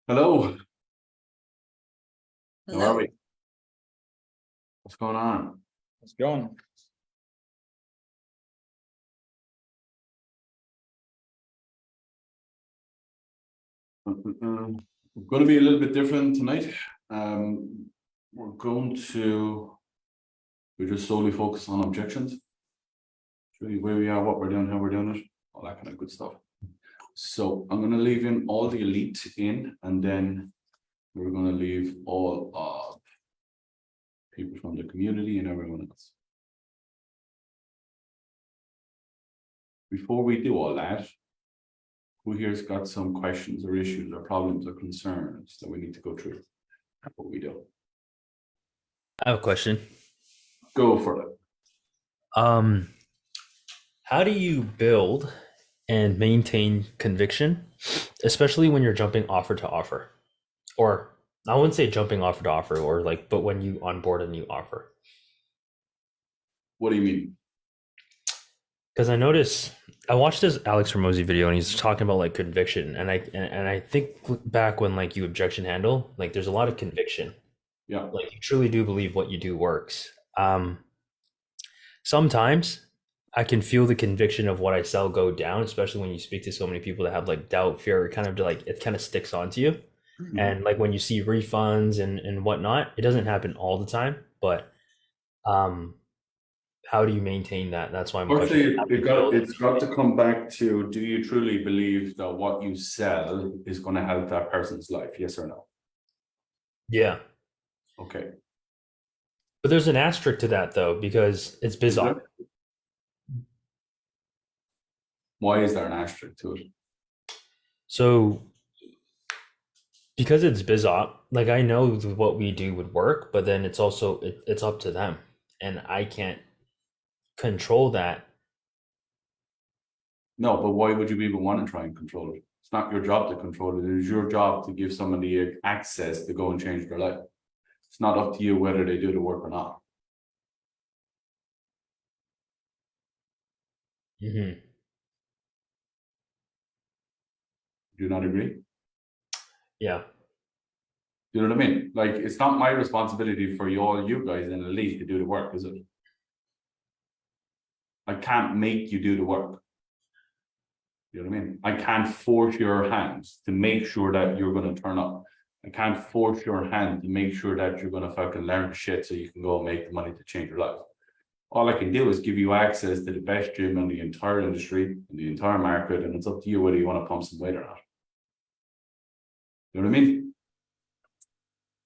Hello, how are Hello. we? What's going on? It's going. We're going to be a little bit different tonight. We're going to just solely focus on objections. Show you where we are, what we're doing, how we're doing it, all that kind of good stuff. So I'm going to leave in all the elite in, and then we're going to leave all of people from the community and everyone else. Before we do all that, who here's got some questions or issues or problems or concerns that we need to go through? What we do? I have a question. Go for it. How do you build and maintain conviction, especially when you're jumping offer to offer? Or I wouldn't say jumping offer to offer, but when you onboard a new offer. What do you mean? Because I watched this Alex Hormozi video and he's talking about like conviction, and I think back when like you objection handle, like there's a lot of conviction. Yeah. Like you truly do believe what you do works. Sometimes I can feel the conviction of what I sell go down, especially when you speak to so many people that have like doubt, fear, it kind of sticks onto you. Mm-hmm. And like when you see refunds and whatnot, it doesn't happen all the time, but how do you maintain that? That's why I'm Firstly, it's got to come back to, do you truly believe that what you sell is going to help that person's life? Yes or no? Yeah. Okay. But there's an asterisk to that though, because it's bizarre. Why is there an asterisk to it? So because it's bizarre, like I know what we do would work, but then it's also it's up to them, and I can't control that. No, but why would you even want to try and control it? It's not your job to control it. It is your job to give somebody access to go and change their life. It's not up to you whether they do the work or not. Mm-hmm. Do you not agree? Yeah. You know what I mean? Like, it's not my responsibility for you guys in Elite to do the work, is it? I can't make you do the work. You know what I mean? I can't force your hands to make sure that you're going to turn up. I can't force your hand to make sure that you're going to fucking learn shit so you can go and make the money to change your life. All I can do is give you access to the best gym in the entire industry, in the entire market, and it's up to you whether you want to pump some weight or not. You know what I mean?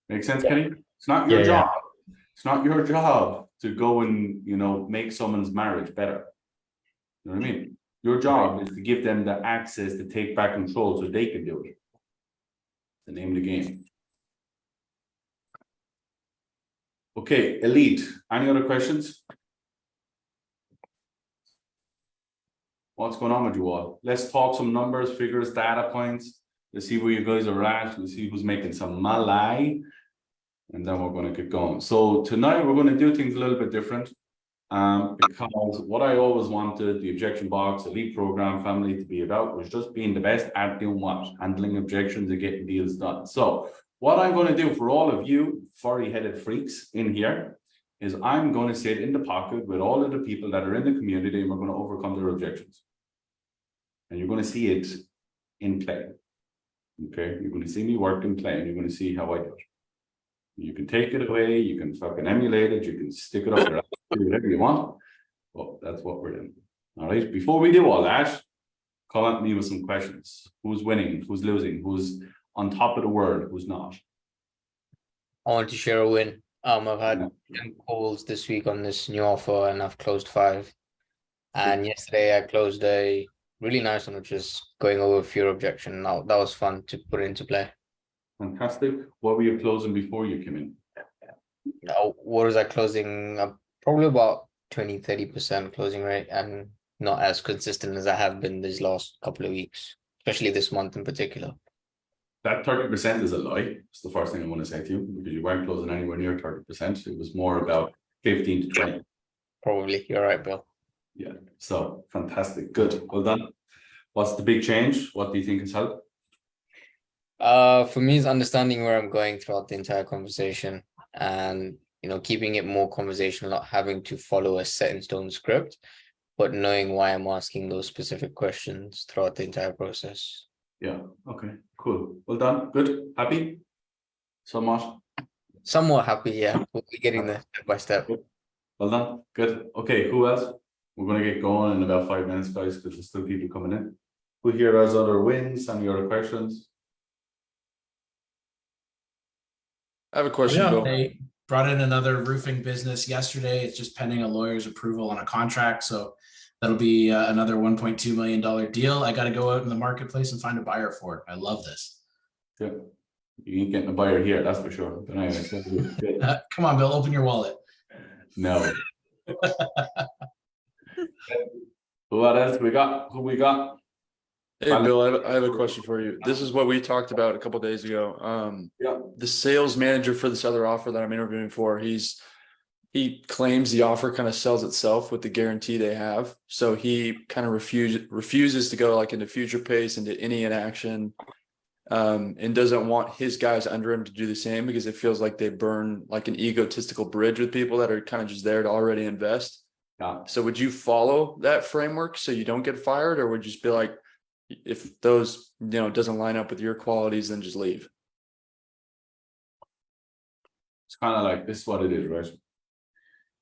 Make sense, Kenny? It's not your job. Yeah. It's not your job to go and, make someone's marriage better. You know what I mean? Your job is to give them the access to take back control so they can do it. The name of the game. Okay, Elite. Any other questions? What's going on with you all? Let's talk some numbers, figures, data points. Let's see where you guys are at. Let's see who's making some malai. And then we're going to get going. So tonight we're going to do things a little bit different. Because what I always wanted the objection box, elite program family to be about was just being the best at doing what? Handling objections and getting deals done. So what I'm going to do for all of you furry-headed freaks in here is I'm going to sit in the pocket with all of the people that are in the community, and we're going to overcome their objections. And you're going to see it in play. Okay, you're going to see me work in play, and you're going to see how I do it. You can take it away, you can fucking emulate it, you can stick it up there, do whatever you want. Well, that's what we're doing. All right. Before we do all that, come at me with some questions. Who's winning? Who's losing? Who's on top of the world? Who's not? I want to share a win. I've had 10 calls this week on this new offer, and I've closed 5. And yesterday I closed a really nice one, which is going over fear objection. Now that was fun to put into play. Fantastic. What were you closing before you came in? What was I closing? Probably about 20-30% closing rate, and not as consistent as I have been these last couple of weeks, especially this month in particular. That 30% is a lie. It's the first thing I want to say to you, because you weren't closing anywhere near 30%. It was more about 15 to 20. Probably. You're right, Bill. Yeah. So fantastic. Good. Well done. What's the big change? What do you think has helped? For me, it's understanding where I'm going throughout the entire conversation and, keeping it more conversational, not having to follow a set in stone script, but knowing why I'm asking those specific questions throughout the entire process. Yeah. Okay. Cool. Well done. Good. Happy? Somewhat. Somewhat happy, yeah. We'll be getting there step by step. Good. Well done. Good. Okay. Who else? We're going to get going in about 5 minutes, guys, because there's still people coming in. Who here has other wins? Any other questions? I have a question, Yeah, Bill. they brought in another roofing business yesterday. It's just pending a lawyer's approval on a contract. So that'll be another $1.2 million deal. I got to go out in the marketplace and find a buyer for it. I love this. Yeah. You ain't getting a buyer here, that's for sure. But anyway, it's good. Come on, Bill, open your wallet. No. What else we got? Who we got? Hey, Bill, I have a question for you. This is what we talked about a couple days ago. Yeah. The sales manager for this other offer that I'm interviewing for, he claims the offer kind of sells itself with the guarantee they have. So he kind of refuses to go like into future pace, into any inaction, and doesn't want his guys under him to do the same because it feels like they burn like an egotistical bridge with people that are kind of just there to already invest. Yeah. So would you follow that framework so you don't get fired, or would you just be like, if those, doesn't line up with your qualities, then just leave? It's kind of like this is what it is, right?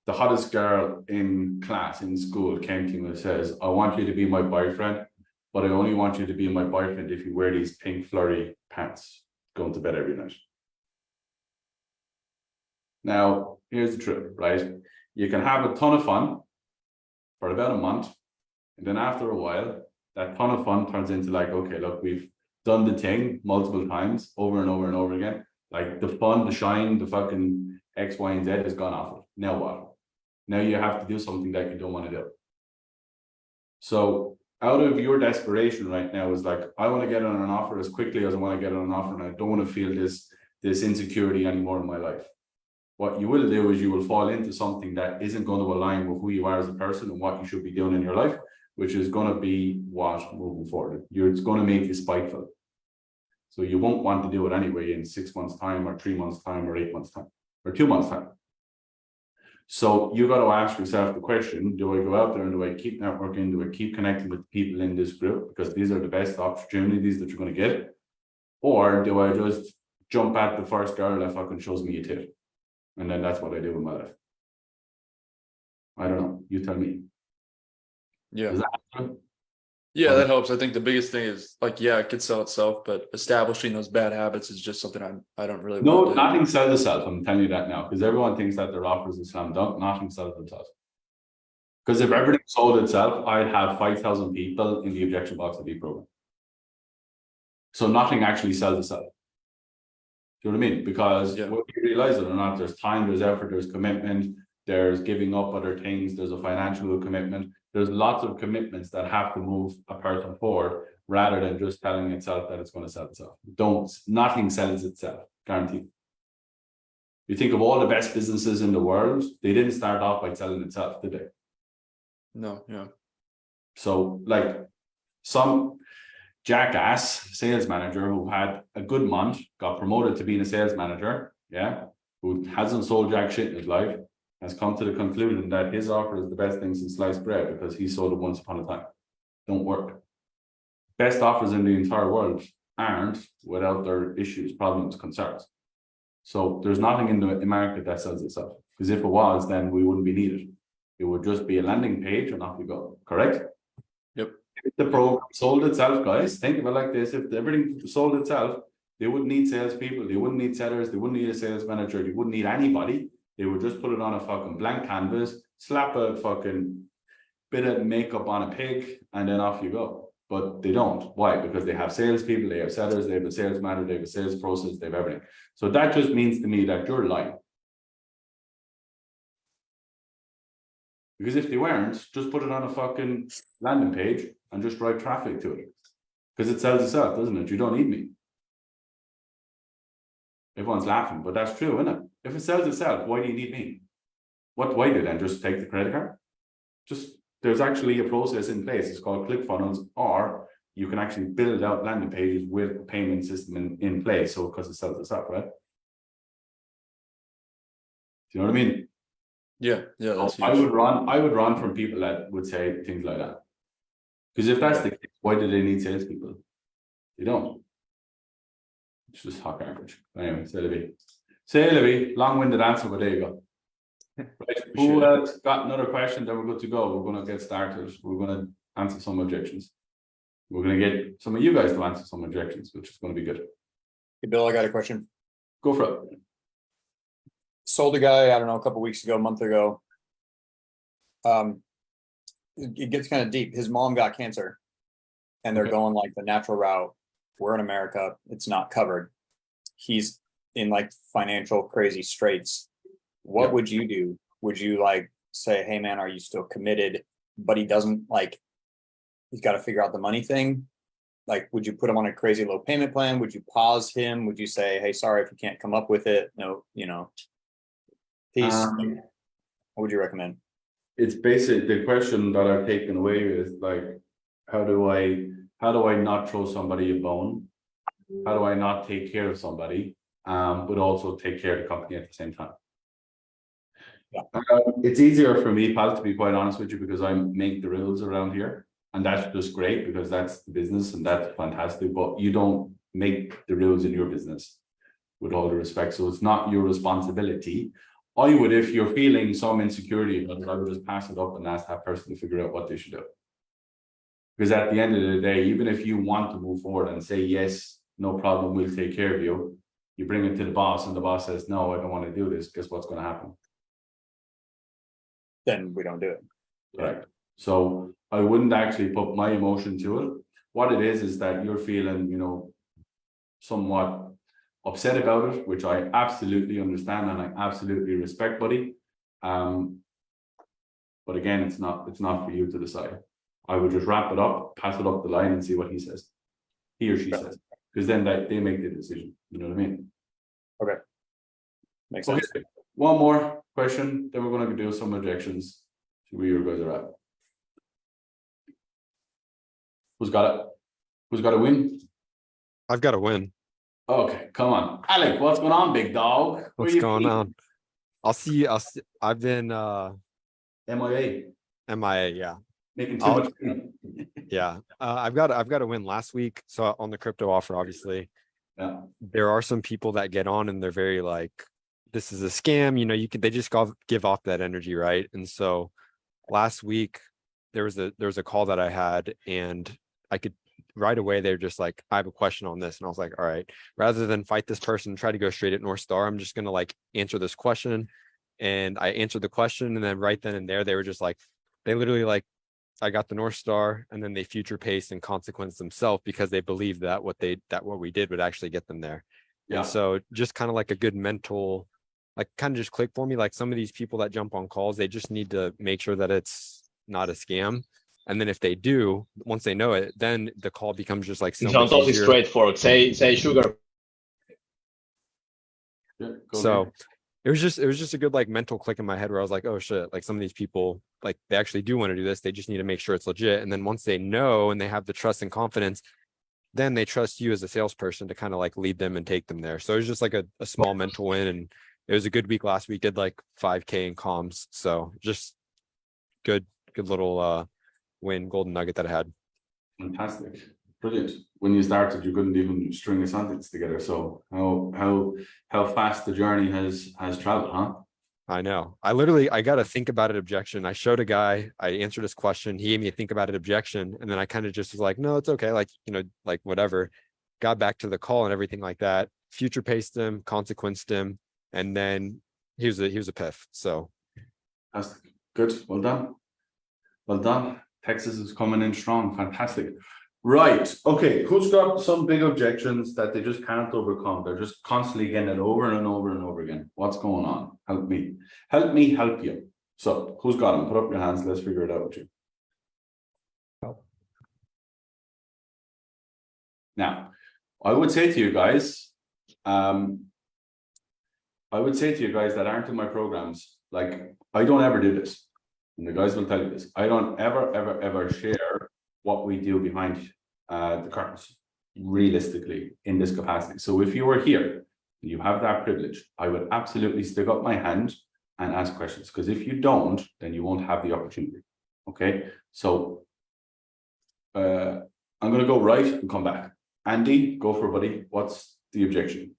The hottest girl in class in school came to me and says, I want you to be my boyfriend, but I only want you to be my boyfriend if you wear these pink flurry pants going to bed every night. Now, here's the truth, right? You can have a ton of fun for about a month, and then after a while, that ton of fun turns into like, okay, look, we've done the thing multiple times over and over and over again. Like the fun, the shine, the fucking X, Y, and Z has gone off it. Now what? Now you have to do something that you don't want to do. So out of your desperation right now is like, I want to get on an offer as quickly as I want to get on an offer, and I don't want to feel this insecurity anymore in my life. What you will do is you will fall into something that isn't going to align with who you are as a person and what you should be doing in your life, which is going to be what moving forward. It's going to make you spiteful. So you won't want to do it anyway in 6 months' time or 3 months' time or 8 months' time or 2 months' time. So you got to ask yourself the question, do I go out there and do I keep networking? Do I keep connecting with people in this group? Because these are the best opportunities that you're going to get. Or do I just jump at the first girl that fucking shows me a tit? And then that's what I do in my life. I don't know. You tell me. Yeah. Is that true? Yeah, that helps. I think the biggest thing is like, yeah, it could sell itself, but establishing those bad habits is just something I don't really No, want to do. nothing sells itself. I'm telling you that now, because everyone thinks that their offer is a slam dunk. Nothing sells itself. Because if everything sold itself, I'd have 5,000 people in the objection box of the program. So nothing actually sells itself. Do you know what I mean? Because whether you realize it or not, there's time, there's effort, there's commitment, there's giving up other things, there's a financial commitment. There's lots of commitments that have to move a person forward rather than just telling itself that it's going to sell itself. Nothing sells itself, guaranteed. You think of all the best businesses in the world, they didn't start off by selling itself, did they? No, yeah. So like some jackass sales manager who had a good month, got promoted to being a sales manager, who hasn't sold jack shit in his life, has come to the conclusion that his offer is the best thing since sliced bread because he sold it once upon a time. Don't work. Best offers in the entire world aren't without their issues, problems, concerns. So there's nothing in the market that sells itself. Because if it was, then we wouldn't be needed. It would just be a landing page and off we go. Correct? Yep. If the program sold itself, guys, think of it like this. If everything sold itself, they wouldn't need salespeople, they wouldn't need sellers, they wouldn't need a sales manager, they wouldn't need anybody. They would just put it on a fucking blank canvas, slap a fucking bit of makeup on a pig, and then off you go. But they don't. Why? Because they have salespeople, they have sellers, they have a sales manager, they have a sales process, they have everything. So that just means to me that you're lying. Because if they weren't, just put it on a fucking landing page and just drive traffic to it. Because it sells itself, doesn't it? You don't need me. Everyone's laughing, but that's true, isn't it? If it sells itself, why do you need me? Why do you then just take the credit card? There's actually a process in place. It's called ClickFunnels, or you can actually build out landing pages with a payment system in place. So because it sells itself, right? Do you know what I mean? Yeah, that's I huge. would run from people that would say things like that. Because if that's the case, why do they need salespeople? They don't. It's just hot garbage. Anyway, say Levy, long-winded answer, but there you go. Right. Who else got another question? Then we're good to go. We're going to get started. We're going to answer some objections. We're going to get some of you guys to answer some objections, which is going to be good. Hey, Bill, I got a question. Go for it. Sold a guy, I don't know, a couple weeks ago, a month ago. It gets kind of deep. His mom got cancer and they're Okay. going like the natural route. We're in America. It's not covered. He's in like financial crazy straits. What Yeah. would you do? Would you like say, hey man, are you still committed? But he doesn't like, he's got to figure out the money thing. Like, would you put him on a crazy low payment plan? Would you pause him? Would you say, hey, sorry if you can't come up with it? No, peace. What would you recommend? It's basic. The question that I've taken away is like, how do I not throw somebody a bone? How do I not take care of somebody, but also take care of the company at the same time? Yeah. It's easier for me, pal, to be quite honest with you, because I make the rules around here, and that's just great because that's the business and that's fantastic. But you don't make the rules in your business, with all due respect. So it's not your responsibility. I would, if you're feeling some insecurity about it, I would just pass it up and ask that person to figure out what they should do. Because at the end of the day, even if you want to move forward and say, yes, no problem, we'll take care of you, you bring it to the boss and the boss says, no, I don't want to do this, guess what's going to happen? Then we don't do it. Correct. So I wouldn't actually put my emotion to it. What it is that you're feeling, somewhat upset about it, which I absolutely understand and I absolutely respect, buddy. But again, it's not for you to decide. I would just wrap it up, pass it up the line, and see what he says, he or she says, because then they make the decision. You know what I mean? Okay. Makes sense. Okay. One more question, then we're going to do some objections. See where you guys are at. Who's got it? Who's got a win? I've got to win. Okay, come on, Alec. What's going on, big dog? Where What's you going been? on? I'll see. I've been MIA, MIA. Yeah. making too I'll- much money. Yeah. I've got to win last week. So on the crypto offer, obviously, Yeah. there are some people that get on and they're very like, this is a scam. They just give off that energy, right? And so last week there was a call that I had, and I could right away, they're just like, I have a question on this. And I was like, all right, rather than fight this person and try to go straight at North Star, I'm just going to like answer this question. And I answered the question. And then right then and there, they were just like, they literally like, I got the North Star, and then they future paced and consequence themselves because they believed that what we did would actually get them there. Yeah. And so just kind of like a good mental, like kind of just click for me. Like some of these people that jump on calls, they just need to make sure that it's not a scam. And then if they do, once they know it, then the call becomes just like so much totally easier. straightforward. Say sugar. Yeah, go So ahead. it was just a good like mental click in my head where I was like, oh shit, like some of these people, like they actually do want to do this. They just need to make sure it's legit. And then once they know and they have the trust and confidence, then they trust you as a salesperson to kind of like lead them and take them there. So it was just like a small mental win. And it was a good week last week, did like 5K in comms. So just good little win, golden nugget that I had. Fantastic, brilliant. When you started, you couldn't even string a sentence together. So how fast the journey has traveled, huh? I know. I got to think about it objection. I showed a guy, I answered his question. He gave me a think about it objection. And then I kind of just was like, no, it's okay. Like, like whatever. Got back to the call and everything like that. Future paced him, consequenced him. And then he was a piff. So. Fantastic. Good. Well done. Well done. Texas is coming in strong. Fantastic. Right. Okay. Who's got some big objections that they just can't overcome? They're just constantly getting it over and over and over again. What's going on? Help me. Help me help you. So who's got them? Put up your hands. Let's figure it out with you. Now, I would say to you guys, that aren't in my programs, like I don't ever do this. And the guys will tell you this. I don't ever share what we do behind the curtains, realistically, in this capacity. So if you were here, and you have that privilege, I would absolutely stick up my hand and ask questions, because if you don't, then you won't have the opportunity. Okay, so I'm going to go right and come back. Andy, go for it, buddy. What's the objection?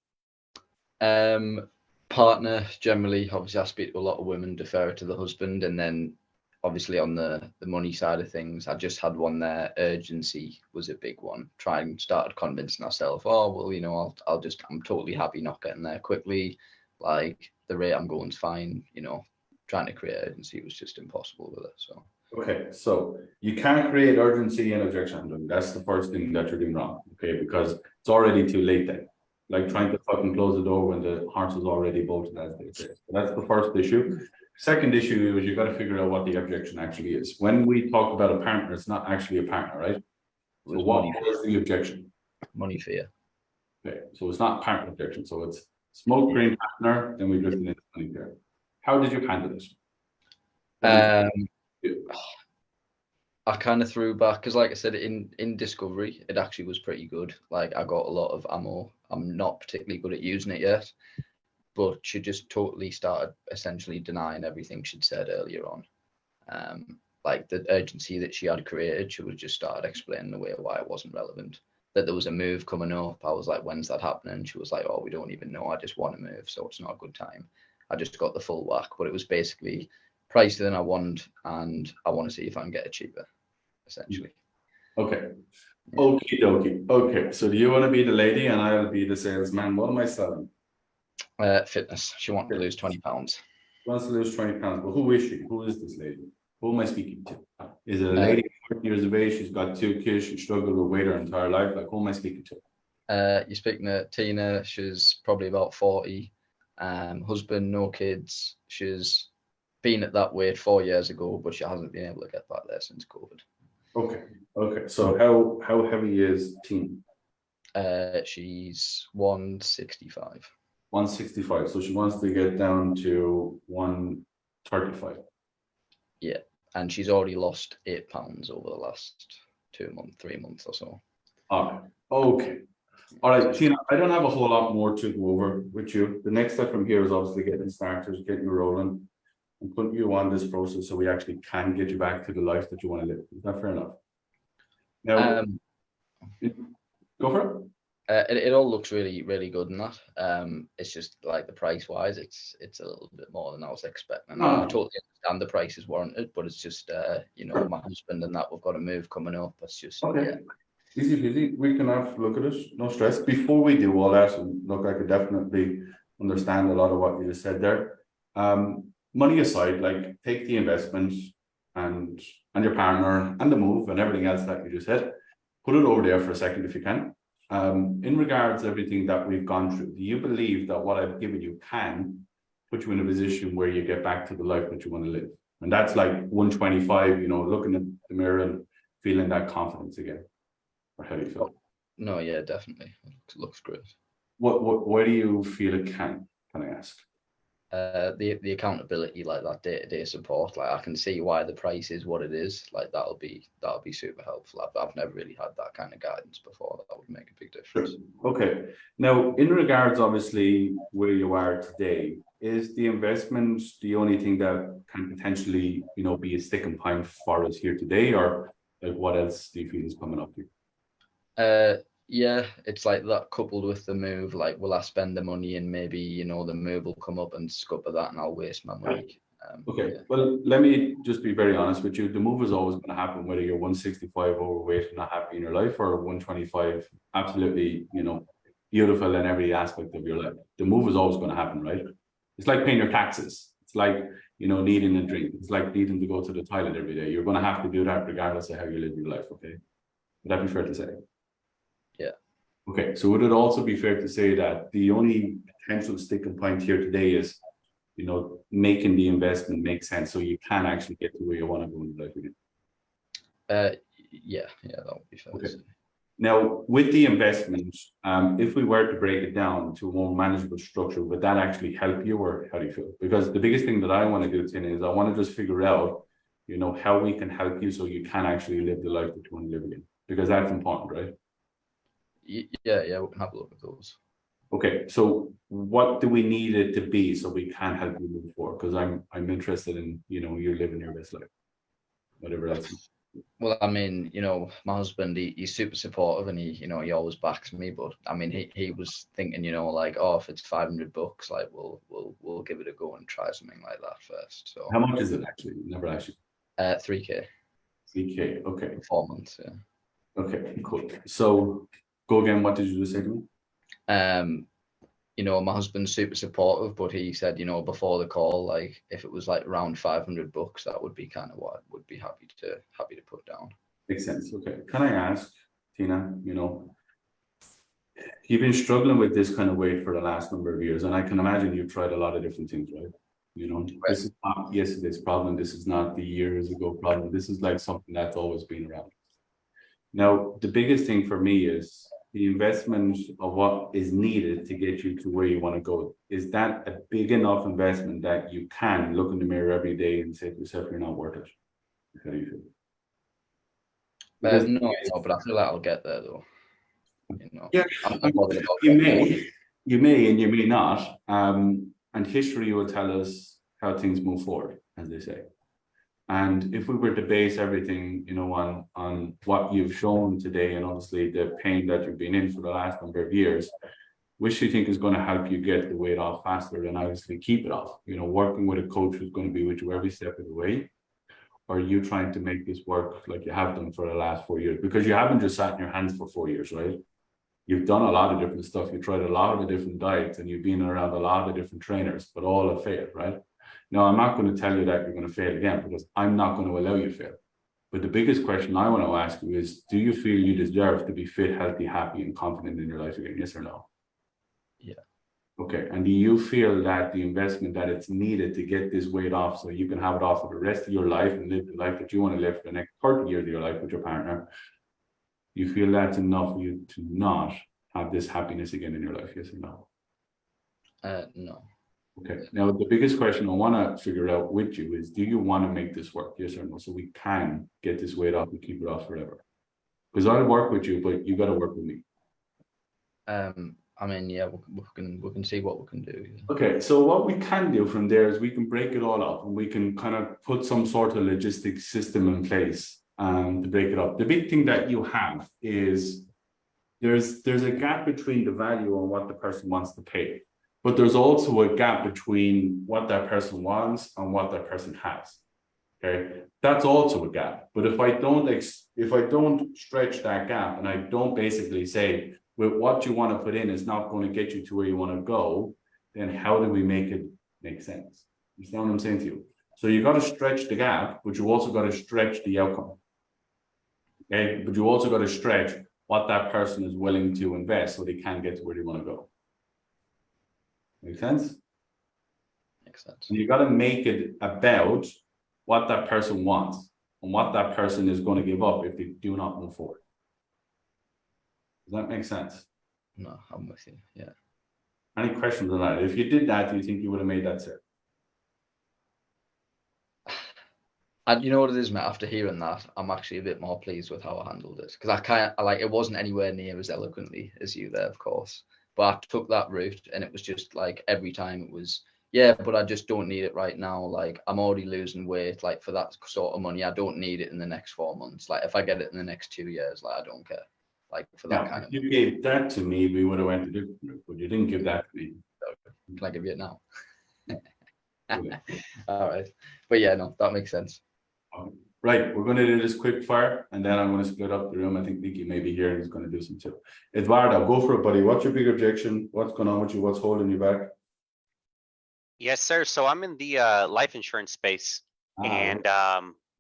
Partner generally, obviously I speak to a lot of women, defer to the husband, and then obviously on the money side of things, I just had one there. Urgency was a big one. Started convincing ourselves, oh well, you know, I'm totally happy not getting there quickly. Like the rate I'm going's fine. You know, trying to create urgency was just impossible with it. So okay, so you can't create urgency and objection handling. That's the first thing that you're doing wrong. Okay, because it's already too late then. Like trying to fucking close the door when the horse is already bolted, as they say. So that's the first issue. Second issue is you got to figure out what the objection actually is. When we talk about a partner, it's not actually a partner, right? So what is the objection? money fear. Okay, so it's not partner objection. So it's smoke green partner, then we drifted into money fear. How did you handle this? I kind of threw back because, like I said, in Discovery, it actually was pretty good. Like I got a lot of ammo. I'm not particularly good at using it yet, but she just totally started essentially denying everything she'd said earlier on. Like the urgency that she had created, she was just started explaining away why it wasn't relevant. That there was a move coming up. I was like, when's that happening? She was like, oh, we don't even know. I just want to move, so it's not a good time. I just got the full whack, but it was basically pricier than I want, and I want to see if I can get it cheaper, essentially. Okay. Okie dokie. Okay, so do you want to be the lady and I'll be the salesman? What am I selling? Fitness. She wanted to lose 20 pounds. She wants to lose 20 pounds, but who is she? Who is this lady? Who am I speaking to? Is it a lady 40 years of age? She's got 2 kids. She struggled with weight her entire life. Like, who am I speaking to? You're speaking to Tina. She's probably about 40. Husband, no kids. She's been at that weight 4 years ago, but she hasn't been able to get back there since COVID. Okay. Okay. So how heavy is Tina? She's 165. 165. So she wants to get down to 135. Yeah, and she's already lost 8 pounds over the last 3 months or so. All right. Okay. All right, Tina, I don't have a whole lot more to go over with you. The next step from here is obviously getting started, getting you rolling, and putting you on this process so we actually can get you back to the life that you want to live. Is that fair enough? Now, go for it. It all looks really, really good in that. It's just like the price wise, it's a little bit more than I was expecting. I totally understand the price is warranted, but it's just you know, my husband and that we've got a move coming up. It's just okay. Easy peasy. We can have a look at it. No stress. Before we do all that, and look, I could definitely understand a lot of what you just said there. Money aside, like take the investment and your partner and the move and everything else that you just said, put it over there for a second if you can. In regards to everything that we've gone through, do you believe that what I've given you can put you in a position where you get back to the life that you want to live? And that's like 125, you know, looking in the mirror and feeling that confidence again. Or how do you feel? No, yeah, definitely. It looks great. Where do you feel it can I ask? The accountability, like that day-to-day support, like I can see why the price is what it is. Like that'll be super helpful. I've never really had that kind of guidance before. That would make a big difference. Sure. Okay. Now, in regards, obviously, where you are today, is the investment the only thing that can potentially, you know, be a sticking point for us here today, or like what else do you feel is coming up here? Yeah, it's like that coupled with the move. Like, will I spend the money and maybe, you know, the move will come up and scupper that and I'll waste my money. Okay, yeah. well, let me just be very honest with you. The move is always going to happen, whether you're 165 overweight and not happy in your life, or 125 absolutely, you know, beautiful in every aspect of your life. The move is always going to happen, right? It's like paying your taxes. It's like, you know, needing a drink. It's like needing to go to the toilet every day. You're going to have to do that regardless of how you live your life, okay? Would that be fair to say? Yeah. Okay, so would it also be fair to say that the only potential sticking point here today is, you know, making the investment make sense so you can actually get to where you want to go in life again? Yeah, that would be fair. Okay. Now, with the investment, if we were to break it down to a more manageable structure, would that actually help you, or how do you feel? Because the biggest thing that I want to do, Tina, is I want to just figure out, you know, how we can help you so you can actually live the life that you want to live again. Because that's important, right? Yeah, we can have a look at those. Okay, so what do we need it to be so we can help you move forward? Because I'm interested in, you know, you living your best life, whatever else. Well, I mean, you know, my husband, he's super supportive and he always backs me. But I mean, he was thinking, you know, like, oh, if it's $500, like we'll give it a go and try something like that first. So How much is it actually? Never actually. 3K. 3K. Okay. 4 months. Yeah. Okay. Cool. So go again. What did you just say to me? You know, my husband's super supportive, but he said, you know, before the call, like if it was like around $500, that would be kind of what I would be happy to put down. Makes sense. Okay. Can I ask, Tina, you know, you've been struggling with this kind of weight for the last number of years, and I can imagine you've tried a lot of different things, right? You know, this is not yesterday's problem. This is not the years ago problem. This is like something that's always been around. Now, the biggest thing for me is the investment of what is needed to get you to where you want to go. Is that a big enough investment that you can look in the mirror every day and say to yourself, you're not worth it? How do you feel? Because No, but I feel like I'll get there though. You know, yeah, I'm not bothered about you getting may, you may, and you may not. And history will tell us how things move forward, as they say. And if we were to base everything, you know, on what you've shown today, and obviously the pain that you've been in for the last number of years, which do you think is going to help you get the weight off faster and obviously keep it off? You know, working with a coach who's going to be with you every step of the way, or are you trying to make this work like you have done for the last 4 years? Because you haven't just sat in your hands for 4 years, right? You've done a lot of different stuff. You've tried a lot of the different diets, and you've been around a lot of different trainers, but all have failed, right? Now, I'm not going to tell you that you're going to fail again, because I'm not going to allow you to fail. But the biggest question I want to ask you is, do you feel you deserve to be fit, healthy, happy, and confident in your life again? Yes or no? Yeah. Okay. And do you feel that the investment that it's needed to get this weight off so you can have it off for the rest of your life and live the life that you want to live for the next 30 years of your life with your partner, you feel that's enough for you to not have this happiness again in your life? Yes or no? No. Okay. Now, the biggest question I want to figure out with you is, do you want to make this work? Yes or no? So we can get this weight off and keep it off forever. Because I'll work with you, but you got to work with me. I mean, yeah, we can see what we can do. Yeah. Okay. So what we can do from there is we can break it all up, and we can kind of put some sort of logistic system in place to break it up. The big thing that you have is there's a gap between the value and what the person wants to pay. But there's also a gap between what that person wants and what that person has. Okay, that's also a gap. But if I don't stretch that gap, and I don't basically say, with what you want to put in is not going to get you to where you want to go, then how do we make it make sense? You understand what I'm saying to you? So you got to stretch the gap, but you also got to stretch the outcome. Okay, but you also got to stretch what that person is willing to invest so they can get to where they want to go. Make sense? Makes sense. And you got to make it about what that person wants and what that person is going to give up if they do not move forward. Does that make sense? No, I'm with you. Yeah. Any questions on that? If you did that, do you think you would have made that set? And you know what it is, mate? After hearing that, I'm actually a bit more pleased with how I handled it, because I like, it wasn't anywhere near as eloquently as you there, of course. But I took that route, and it was just like every time it was, yeah, but I just don't need it right now. Like, I'm already losing weight. Like, for that sort of money, I don't need it in the next 4 months. Like, if I get it in the next 2 years, like, I don't care. Like, for that kind of money. If you money. gave that to me, we would have went a different route, but you didn't give that to me. Can I give you it now? All right. But yeah, no, that makes sense. Right, we're going to do this quick fire, and then I'm going to split up the room. I think Nikki may be here and is going to do some too. Eduardo, go for it, buddy. What's your big objection? What's going on with you? What's holding you back? Yes, sir. So I'm in the life insurance space, and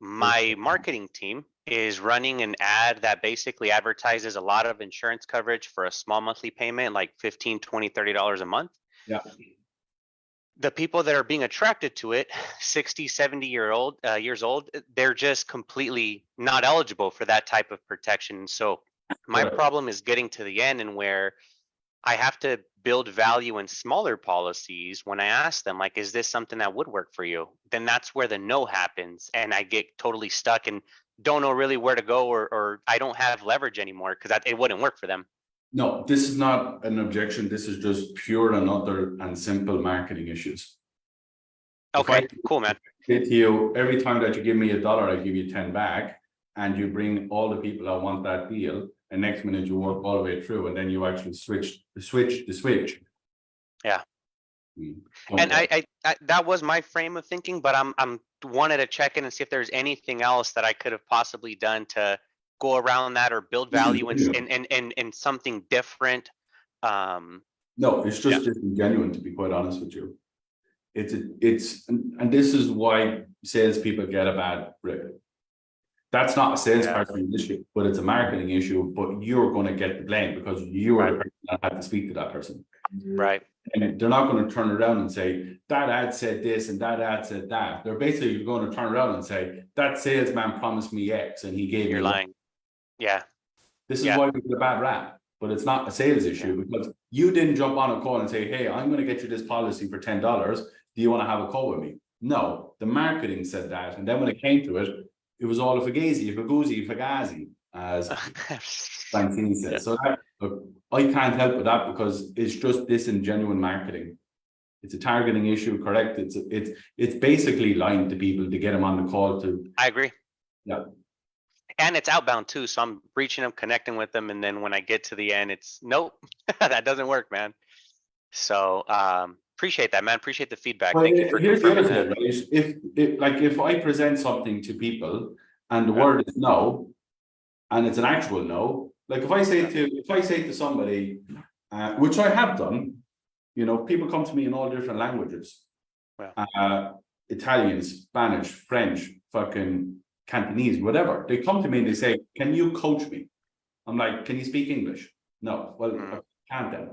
my marketing team is running an ad that basically advertises a lot of insurance coverage for a small monthly payment, like $15, $20, $30 a month. Yeah. The people that are being attracted to it, 60, 70 years old, they're just completely not eligible for that type of protection. So my problem is getting to the end, and where I have to build value in smaller policies. When I ask them, like, is this something that would work for you? Then that's where the no happens, and I get totally stuck. And don't know really where to go, or I don't have leverage anymore because it wouldn't work for them. No, this is not an objection. This is just pure and utter and simple marketing issues. If Okay, I cool, man. say to you, every time that you give me $1, I give you 10 back, and you bring all the people that want that deal, and next minute you work all the way through, and then you actually switch the switch. Yeah. Don't And work. I that was my frame of thinking, but I'm wanted to check in and see if there's anything else that I could have possibly done to go around that or build value in something different. No, it's just disingenuine, to be quite honest with you. And this is why salespeople get a bad rep. That's not a salesperson issue, but it's a marketing issue. But you're going to get the blame because you are the person that had to speak to that person. Right. And they're not going to turn around and say that ad said this and that ad said that. They're basically going to turn around and say that salesman promised me X and he gave You're me lying. Yeah. This is why we get a bad rap, but it's not a sales issue because you didn't jump on a call and say, hey, I'm going to get you this policy for $10. Do you want to have a call with me? No, the marketing said that. And then when it came to it, it was all a fugazi, fugazi, as Francine said. So that, look, I can't help with that because it's just disingenuine marketing. It's a targeting issue, correct? It's basically lying to people to get them on the call to. I agree. Yeah. And it's outbound too. So I'm reaching them, connecting with them. And then when I get to the end, it's nope, that doesn't work, man. So appreciate that, man. Appreciate the feedback. Well, thank you for here's the other confirming thing, right? If I present something to people and the word is no, and it's an actual no, like if I say to somebody, which I have done, people come to me in all different languages, Italian, Spanish, French, fucking Cantonese, whatever. They come to me and they say, "Can you coach me?" I'm like, "Can you speak English?" No. Well, I can't then.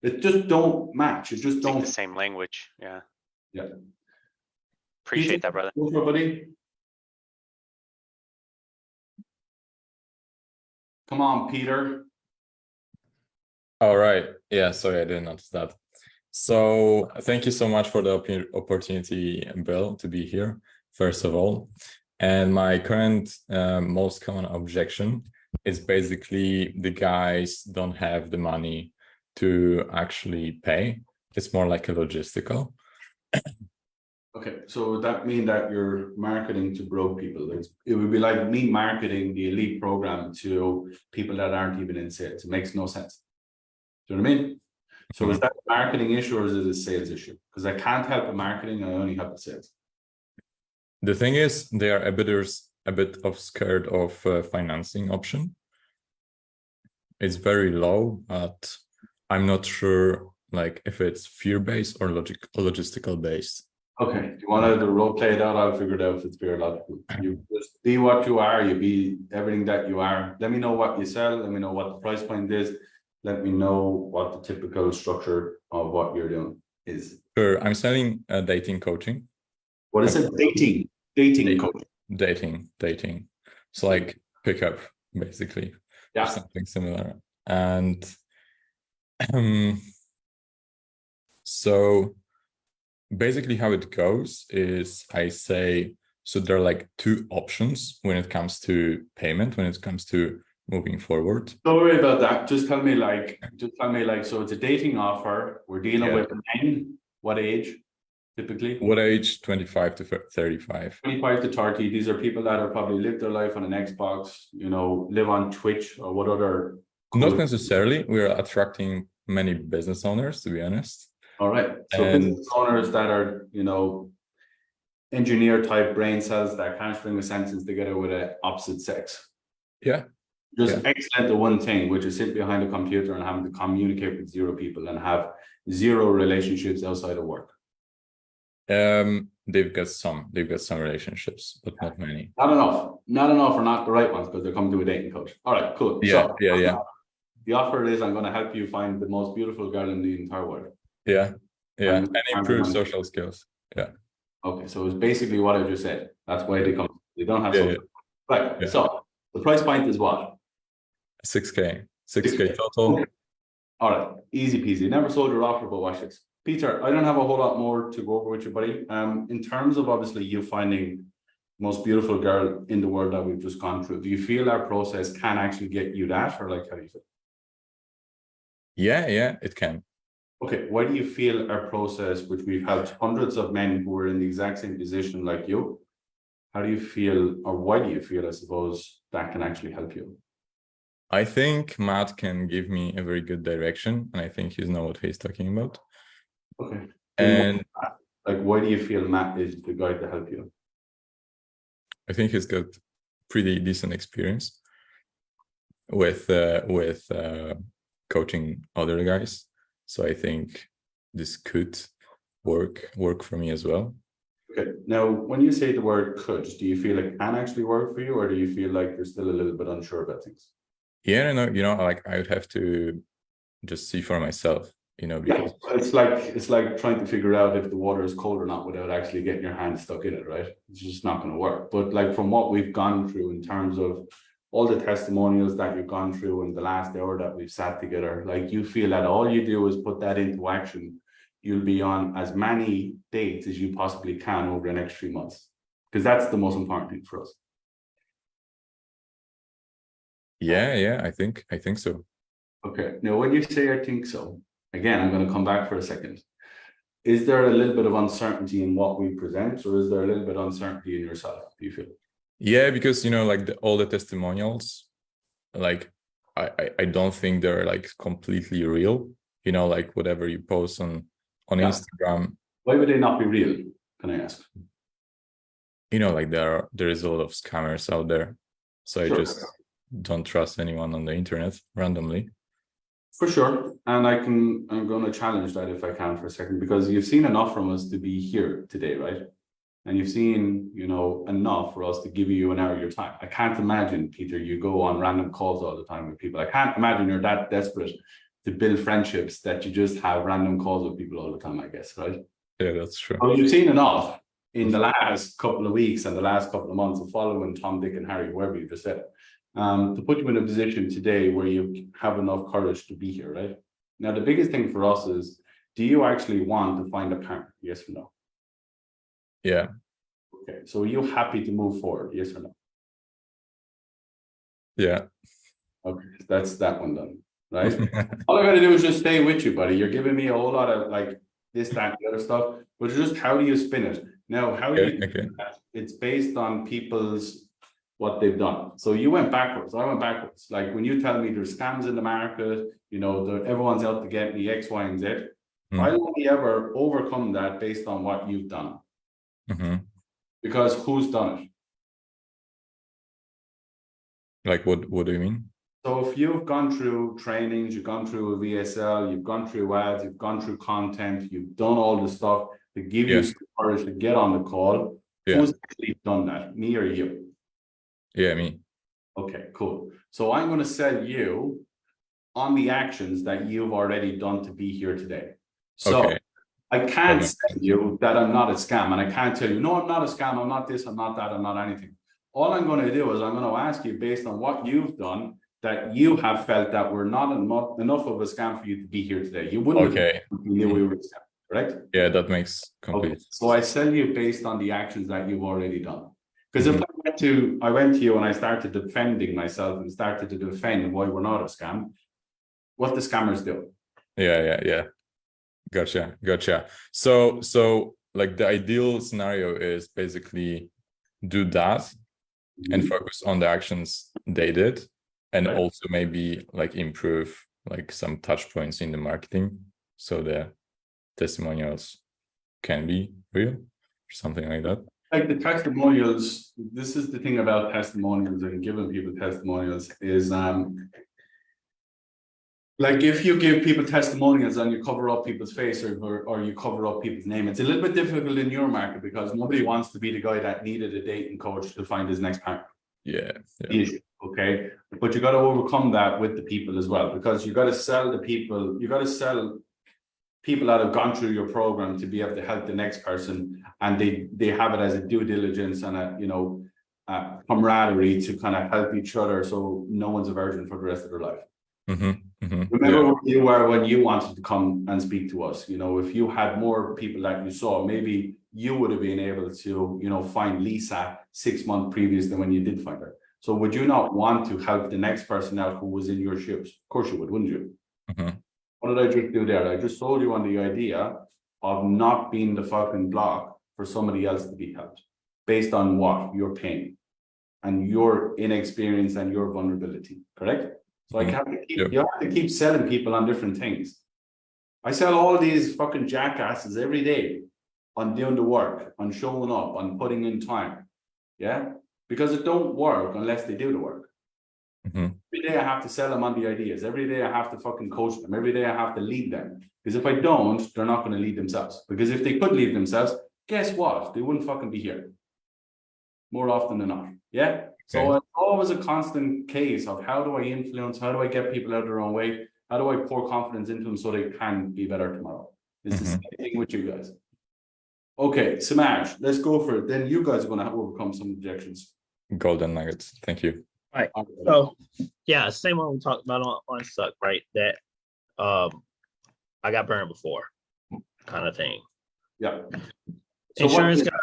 It just don't match. It just Speak don't. the same language. Yeah. Yeah. Appreciate that, brother. Go for it, buddy. Come on, Peter. All right. Yeah, sorry, I didn't notice that. So thank you so much for the opportunity, Bill, to be here, first of all. And my current most common objection is basically the guys don't have the money to actually pay. It's more like a logistical. Okay, so would that mean that you're marketing to broke people? It would be like me marketing the elite program to people that aren't even in sales. It makes no sense. Do you know what I mean? So is that a marketing issue or is it a sales issue? Because I can't help the marketing, I only help the sales. The thing is, they are a bit of scared of financing option. It's very low, but I'm not sure like if it's fear-based or logistical based. Okay, you want to role play it out? I'll figure it out if it's fear logical. You just be what you are, you be everything that you are. Let me know what you sell, let me know what the price point is, let me know what the typical structure of what you're doing is. Sure, I'm selling dating coaching. What is it? Dating coaching. Dating. So like pickup, basically. Yeah. Or something similar. And so basically how it goes is I say, so there are like two options when it comes to payment, when it comes to moving forward. Don't worry about that. Just tell me like, so it's a dating offer. We're dealing with men. What age? Typically? What age? 25 to 35. 25 to 30. These are people that have probably lived their life on an Xbox, live on Twitch or what other. Not necessarily. We are attracting many business owners, to be honest. All right. So business owners that are, engineer type brain cells that can't string a sentence together with an opposite sex. Yeah. Just excellent at one thing, which is sit behind a computer and having to communicate with zero people and have zero relationships outside of work. They've got some relationships, but not many. Not enough or not the right ones because they're coming to a dating coach. All right, cool. Yeah. The offer is I'm going to help you find the most beautiful girl in the entire world. Yeah. And improve social skills. Yeah. Okay, so it's basically what I just said. That's why they come. They don't have social. Right. Yeah. So the price point is what? 6K total. All right, easy peasy. Never sold your offer, but watch this. Peter, I don't have a whole lot more to go over with you, buddy. In terms of obviously you finding most beautiful girl in the world that we've just gone through. Do you feel our process can actually get you that, or like how do you feel? Yeah, it can. Okay, why do you feel our process, which we've helped hundreds of men who are in the exact same position like you, how do you feel, or why do you feel, I suppose, that can actually help you? I think Matt can give me a very good direction, and I think he knows what he's talking about. Okay. And like, why do you feel Matt is the guy to help you? I think he's got pretty decent experience with coaching other guys. So I think this could work for me as well. Okay. Now, when you say the word could, do you feel it can actually work for you, or do you feel like you're still a little bit unsure about things? Yeah, no, like I would have to just see for myself, because it's like trying to figure out if the water is cold or not without actually getting your hand stuck in it, right? It's just not going to work. But like from what we've gone through in terms of all the testimonials that you've gone through in the last hour that we've sat together, like you feel that all you do is put that into action, you'll be on as many dates as you possibly can over the next 3 months, because that's the most important thing for us. yeah, I think so. Okay. Now, when you say I think so, again, I'm going to come back for a second. Is there a little bit of uncertainty in what we present, or is there a little bit of uncertainty in yourself, do you feel? Yeah, because like all the testimonials, like I don't think they're like completely real. Like whatever you post on Instagram. Why would they not be real? Can I ask? Like there is a lot of scammers out there, so Sure. I just don't trust anyone on the internet randomly. For sure. And I'm going to challenge that if I can for a second, because you've seen enough from us to be here today, right? And you've seen, enough for us to give you an hour of your time. I can't imagine, Peter, you go on random calls all the time with people. I can't imagine you're that desperate to build friendships that you just have random calls with people all the time, I guess, right? Yeah, that's true. Well, you've seen enough in the last couple of weeks and the last couple of months of following Tom, Dick, and Harry, whoever you just said, to put you in a position today where you have enough courage to be here, right? Now, the biggest thing for us is, do you actually want to find a partner? Yes or no? Yeah. Okay, so are you happy to move forward? Yes or no? Yeah. Okay, that's that one done, right? All I gotta do is just stay with you, buddy. You're giving me a whole lot of like this, that, and the other stuff, but just how do you spin it? Now, how do you do that? It's based on people's what they've done. So you went backwards, I went backwards. Like when you tell me there's scams in the market, everyone's out to get me X, Y, and Z. I'll only ever overcome that based on what you've done. Because who's done it? Like what do you mean? So if you've gone through trainings, you've gone through a VSL, you've gone through ads, you've gone through content, you've done all the stuff to give you some courage to get on the call. Who's actually done that? Me or you? Yeah, me. Okay, cool. So I'm going to sell you on the actions that you've already done to be here today. So I can't tell you that I'm not a scam, and I can't tell you, no, I'm not a scam, I'm not this, I'm not that, I'm not anything. All I'm going to do is I'm going to ask you based on what you've done that you have felt that we're not enough of a scam for you to be here today. You wouldn't have if you knew we were a scam, correct? Yeah, that makes complete sense. So I sell you based on the actions that you've already done. Because if I went to you and I started defending myself and started to defend why we're not a scam, what the scammers do? Yeah. Gotcha. So like the ideal scenario is basically do that and focus on the actions they did, and also maybe like improve like some touch points in the marketing so the testimonials can be real or something like that. Like the testimonials, this is the thing about testimonials and giving people testimonials is like if you give people testimonials and you cover up people's face or you cover up people's name, it's a little bit difficult in your market because nobody wants to be the guy that needed a dating coach to find his next partner. Yeah. Okay. But you got to overcome that with the people as well, because you got to sell the people, you got to sell people that have gone through your program to be able to help the next person, and they have it as a due diligence and a camaraderie to kind of help each other, so no one's a virgin for the rest of their life. Remember where you were when you wanted to come and speak to us. If you had more people that you saw, maybe you would have been able to, you know, find Lisa 6 months previous than when you did find her. So would you not want to help the next person out who was in your shoes? Of course you would, wouldn't you? Mhm. What did I just do there? I just sold you on the idea of not being the fucking block for somebody else to be helped. Based on what? Your pain and your inexperience and your vulnerability, correct? So I have to keep, Yeah. you have to keep selling people on different things. I sell all these fucking jackasses every day on doing the work, on showing up, on putting in time. Yeah? Because it don't work unless they do the work. Mhm. Every day I have to sell them on the ideas. Every day I have to fucking coach them. Every day I have to lead them. Because if I don't, they're not going to lead themselves. Because if they could lead themselves, guess what? They wouldn't fucking be here. More often than not. Yeah? So it's always a constant case of how do I influence? How do I get people out of their own way? How do I pour confidence into them so they can be better tomorrow? It's the same thing with you guys. Okay, Smash, let's go for it. Then you guys are going to have to overcome some objections. Golden nuggets. Thank you. Right. So yeah, same one we talked about on Suck, right? That I got burned before, kind of thing. Yeah. So Insurance got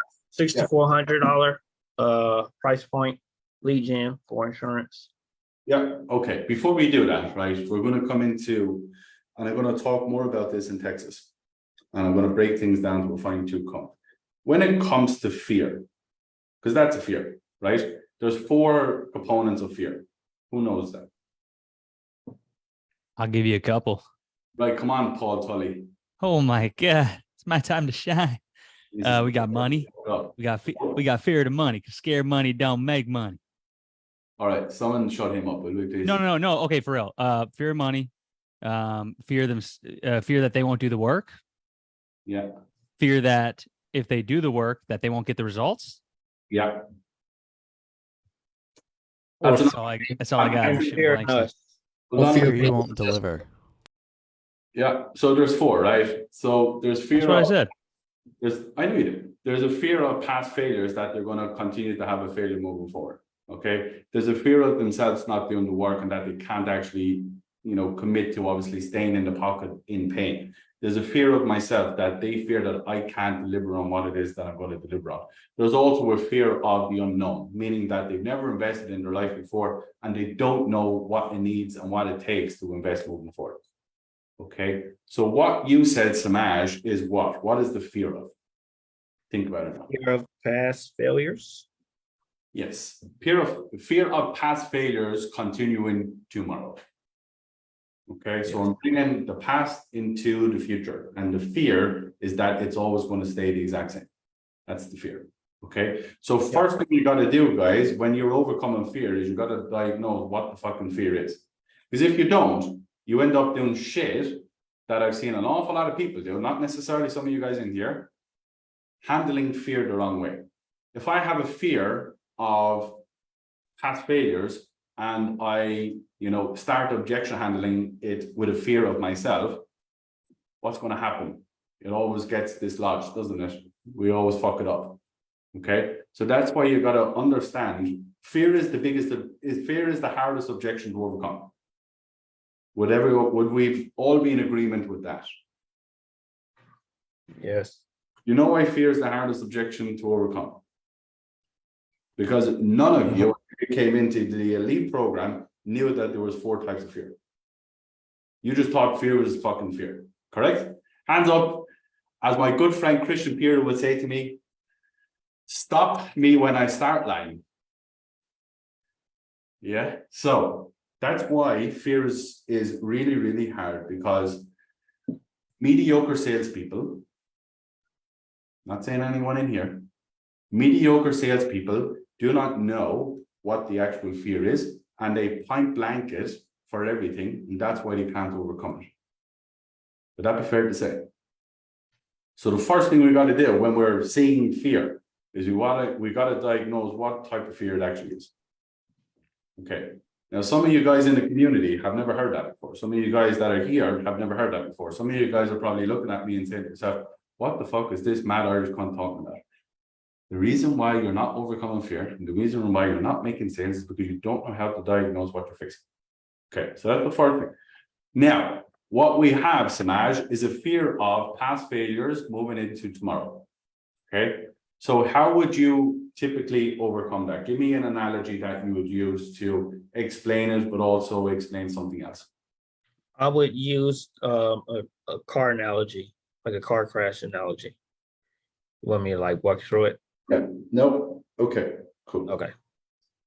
$6,400 price point lead gen for insurance. Yeah, okay. Before we do that, right, we're going to come into, and I'm going to talk more about this in Texas. And I'm going to break things down to a fine-tooth comb. When it comes to fear, because that's a fear, right? There's 4 components of fear. Who knows that? I'll give you a couple. Right, come on, Paul Tully. Oh my God, it's my time to shine. We got money. We got fear of the money. Cause scared money don't make money. All right, someone shut him up, will we please? No. Okay, for real. Fear of money. Fear that they won't do the work. Yeah. Fear that if they do the work, that they won't get the results. Yeah. That's all I got. Fear you won't deliver. Yeah. So there's 4, right? So there's fear. That's what I said. I knew you did. There's a fear of past failures that they're going to continue to have a failure moving forward. Okay. There's a fear of themselves not doing the work and that they can't actually, you know, commit to obviously staying in the pocket in pain. There's a fear of myself that they fear that I can't deliver on what it is that I'm going to deliver on. There's also a fear of the unknown, meaning that they've never invested in their life before and they don't know what it needs and what it takes to invest moving forward. Okay. So what you said, Samaj, is what? What is the fear of? Think about it now. Fear of past failures. Yes. Fear of past failures continuing tomorrow. Okay, so I'm bringing the past into the future, and the fear is that it's always going to stay the exact same. That's the fear. Okay, so first thing you got to do, guys, when you're overcoming fear, is you got to diagnose what the fucking fear is. Because if you don't, you end up doing shit that I've seen an awful lot of people do, not necessarily some of you guys in here, handling fear the wrong way. If I have a fear of past failures and I, you know, start objection handling it with a fear of myself, what's going to happen? It always gets dislodged, doesn't it? We always fuck it up. Okay, so that's why you got to understand fear is the hardest objection to overcome. Would we all be in agreement with that? Yes. You know why fear is the hardest objection to overcome? Because none of you who came into the elite program knew that there was 4 types of fear. You just thought fear was fucking fear, correct? Hands up, as my good friend Christian Pierre would say to me, stop me when I start lying. Yeah, so that's why fear is really, really hard, because mediocre salespeople, not saying anyone in here, mediocre salespeople do not know what the actual fear is, and they point blanket for everything, and that's why they can't overcome it. Would that be fair to say? So the first thing we got to do when we're seeing fear is we got to diagnose what type of fear it actually is. Okay. Now, some of you guys in the community have never heard that before. Some of you guys that are here have never heard that before. Some of you guys are probably looking at me and saying to yourself, what the fuck is this mad Irish cunt talking about? The reason why you're not overcoming fear, and the reason why you're not making sales, is because you don't know how to diagnose what you're facing. Okay, so that's the first thing. Now, what we have, Samaj, is a fear of past failures moving into tomorrow. Okay, so how would you typically overcome that? Give me an analogy that you would use to explain it, but also explain something else. I would use a car analogy, like a car crash analogy. You want me to like walk through it? Yeah, no, okay, cool. Okay.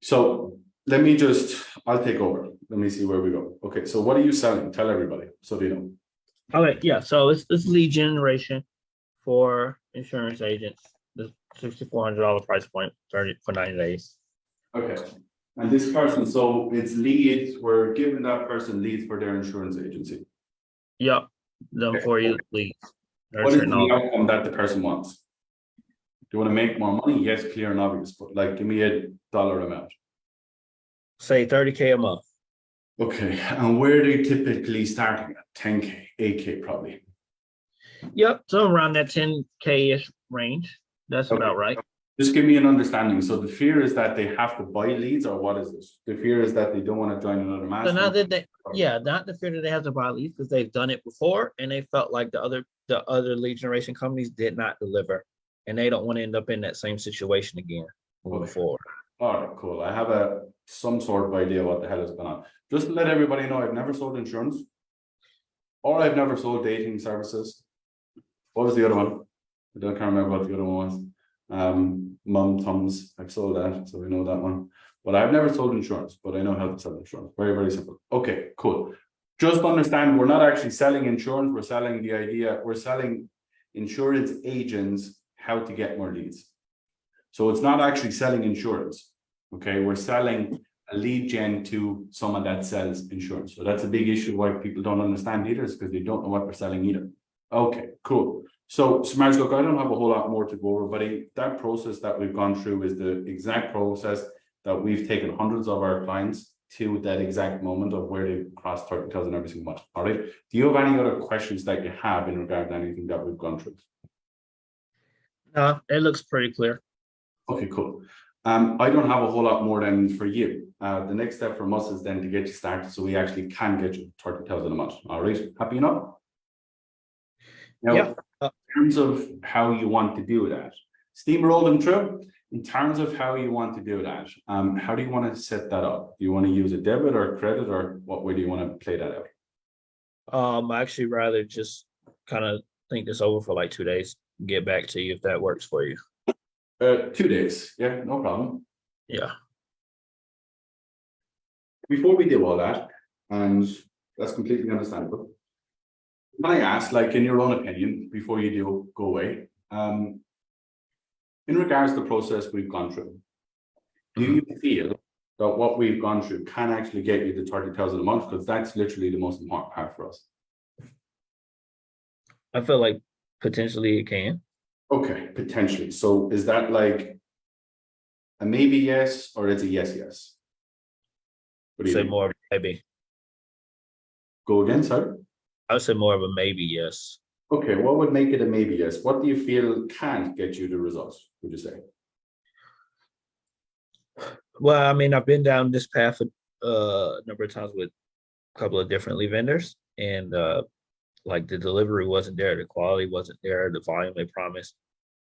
So I'll take over. Let me see where we go. Okay, so what are you selling? Tell everybody so they know. Okay, yeah. So it's lead generation for insurance agents. The $6,400 price point, 30 for 90 days. Okay, and this person, so it's leads, we're giving that person leads for their insurance agency. Yep. Them for you leads. What is the outcome that the person wants? Do you want to make more money? Yes, clear and obvious, but like, give me a dollar amount. Say 30K a month. Okay, and where are they typically starting at? 10K, 8K probably. Yep. So around that 10K-ish range. That's about right. Just give me an understanding. So the fear is that they have to buy leads, or what is this? The fear is that they don't want to join another So master. now that not the fear that they have to buy leads because they've done it before and they felt like the other lead generation companies did not deliver, and they don't want to end up in that same situation again moving forward. All right, cool. I have some sort of idea what the hell is going on. Just to let everybody know, I've never sold insurance, or I've never sold dating services. What was the other one? I can't remember what the other one was. Mum Tums, I've sold that, so we know that one. But I've never sold insurance, but I know how to sell insurance. Very, very simple. Okay, cool. Just understand, we're not actually selling insurance. We're selling the idea. We're selling insurance agents how to get more leads. So it's not actually selling insurance. Okay, we're selling a lead gen to someone that sells insurance. So that's a big issue why people don't understand either, is because they don't know what they're selling either. Okay, cool. So Smarts, look, I don't have a whole lot more to go over, but that process that we've gone through is the exact process that we've taken hundreds of our clients to that exact moment of where they crossed 30,000 every single month. All right. Do you have any other questions that you have in regard to anything that we've gone through? It looks pretty clear. Okay, cool. I don't have a whole lot more than for you. The next step from us is then to get you started so we actually can get you 30,000 a month. All right. Happy enough? Now, Yeah. in terms of how you want to do that, steamroll them through. In terms of how you want to do that, how do you want to set that up? Do you want to use a debit or credit, or what way do you want to play that out? I actually rather just kind of think this over for like 2 days, get back to you if that works for you. 2 days, yeah, no problem. Yeah. Before we do all that, and that's completely understandable, can I ask, like, in your own opinion, before you do go away, in regards to the process we've gone through, do you feel that what we've gone through can actually get you to 30,000 a month? Because that's literally the most important part for us. I feel like potentially it can. Okay, potentially. So is that like a maybe yes, or it's a yes, yes? What do you Say think? more of a maybe. Go again, sir? I would say more of a maybe yes. Okay, what would make it a maybe yes? What do you feel can't get you the results, would you say? Well, I mean, I've been down this path a number of times with a couple of different lead vendors, and like the delivery wasn't there, the quality wasn't there, the volume they promised.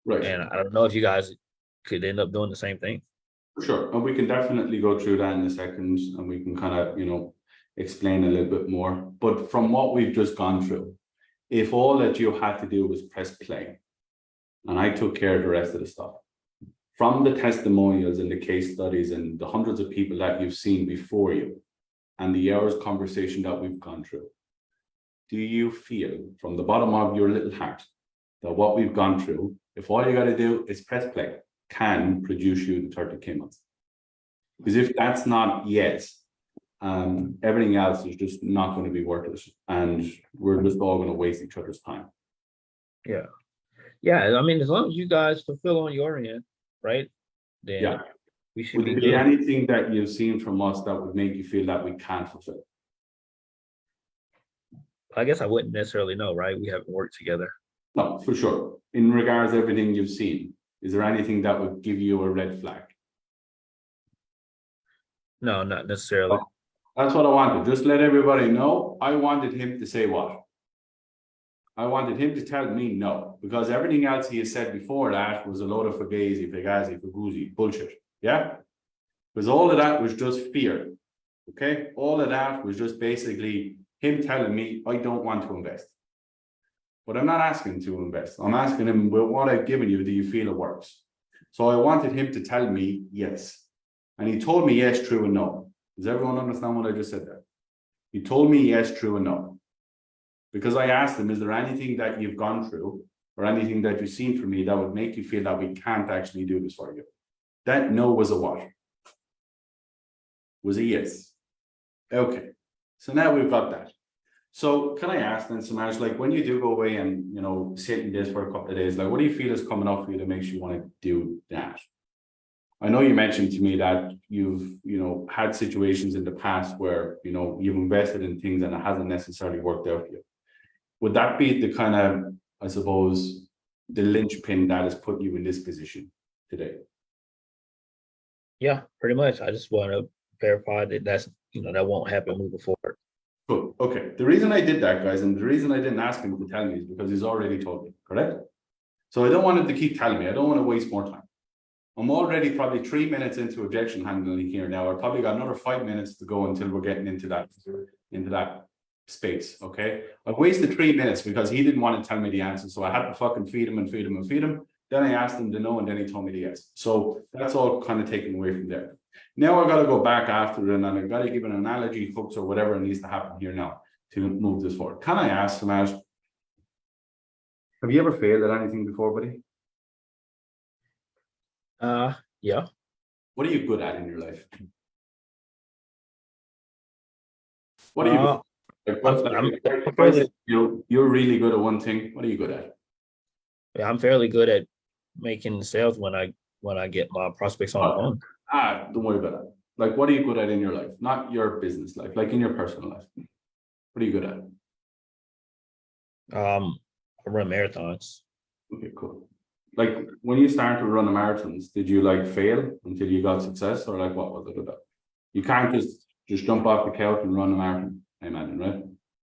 Right. And I don't know if you guys could end up doing the same thing. For sure. And we can definitely go through that in a second, and we can kind of, explain a little bit more. But from what we've just gone through, if all that you had to do was press play, and I took care of the rest of the stuff, from the testimonials and the case studies and the hundreds of people that you've seen before you, and the hours conversation that we've gone through, do you feel from the bottom of your little heart that what we've gone through, if all you got to do is press play, can produce you the 30K months? Because if that's not yes, everything else is just not going to be worth it, and we're just all going to waste each other's time. Yeah, I mean, as long as you guys fulfill on your end, right? Then Yeah. we should Would be there be good. anything that you've seen from us that would make you feel that we can't fulfill? I guess I wouldn't necessarily know, right? We haven't worked together. No, for sure. In regards to everything you've seen, is there anything that would give you a red flag? No, not necessarily. That's what I wanted. Just let everybody know. I wanted him to say what? I wanted him to tell me no, because everything else he has said before that was a load of fugazi, fugazi, bullshit. Yeah? Because all of that was just fear. Okay? All of that was just basically him telling me I don't want to invest. But I'm not asking to invest. I'm asking him, well, what I've given you, do you feel it works? So I wanted him to tell me yes. And he told me yes, true, and no. Does everyone understand what I just said there? He told me yes, true, and no. Because I asked him, is there anything that you've gone through or anything that you've seen from me that would make you feel that we can't actually do this for you? That no was a what? Was a yes. Okay. So now we've got that. So can I ask then, Samaj, like when you do go away and, you know, sit in this for a couple of days, like what do you feel is coming up for you that makes you want to do that? I know you mentioned to me that you've, you know, had situations in the past where, you know, you've invested in things and it hasn't necessarily worked out for you. Would that be the kind of, I suppose, the linchpin that has put you in this position today? Yeah, pretty much. I just want to verify that that's, you know, that won't happen moving forward. Cool. Okay. The reason I did that, guys, and the reason I didn't ask him to tell me is because he's already told me, correct? So I don't want him to keep telling me. I don't want to waste more time. I'm already probably 3 minutes into objection handling here now. I've probably got another 5 minutes to go until we're getting into that space. Okay. I've wasted 3 minutes because he didn't want to tell me the answer. So I had to fucking feed him and feed him and feed him. Then I asked him to no, and then he told me the yes. So that's all kind of taken away from there. Now I got to go back after it, and I've got to give an analogy, hooks, or whatever needs to happen here now to move this forward. Can I ask, Samaj, have you ever failed at anything before, buddy? Yeah. What are you good at in your life? What are you good at? Like, you're really good at one thing. What are you good at? Yeah, I'm fairly good at making sales when I get my prospects on the phone. Don't worry about that. Like, what are you good at in your life? Not your business life, like in your personal life. What are you good at? I run marathons. Okay, cool. Like when you started to run the marathons, did you like fail until you got success, or like what was it about? You can't just jump off the couch and run a marathon, I imagine, right?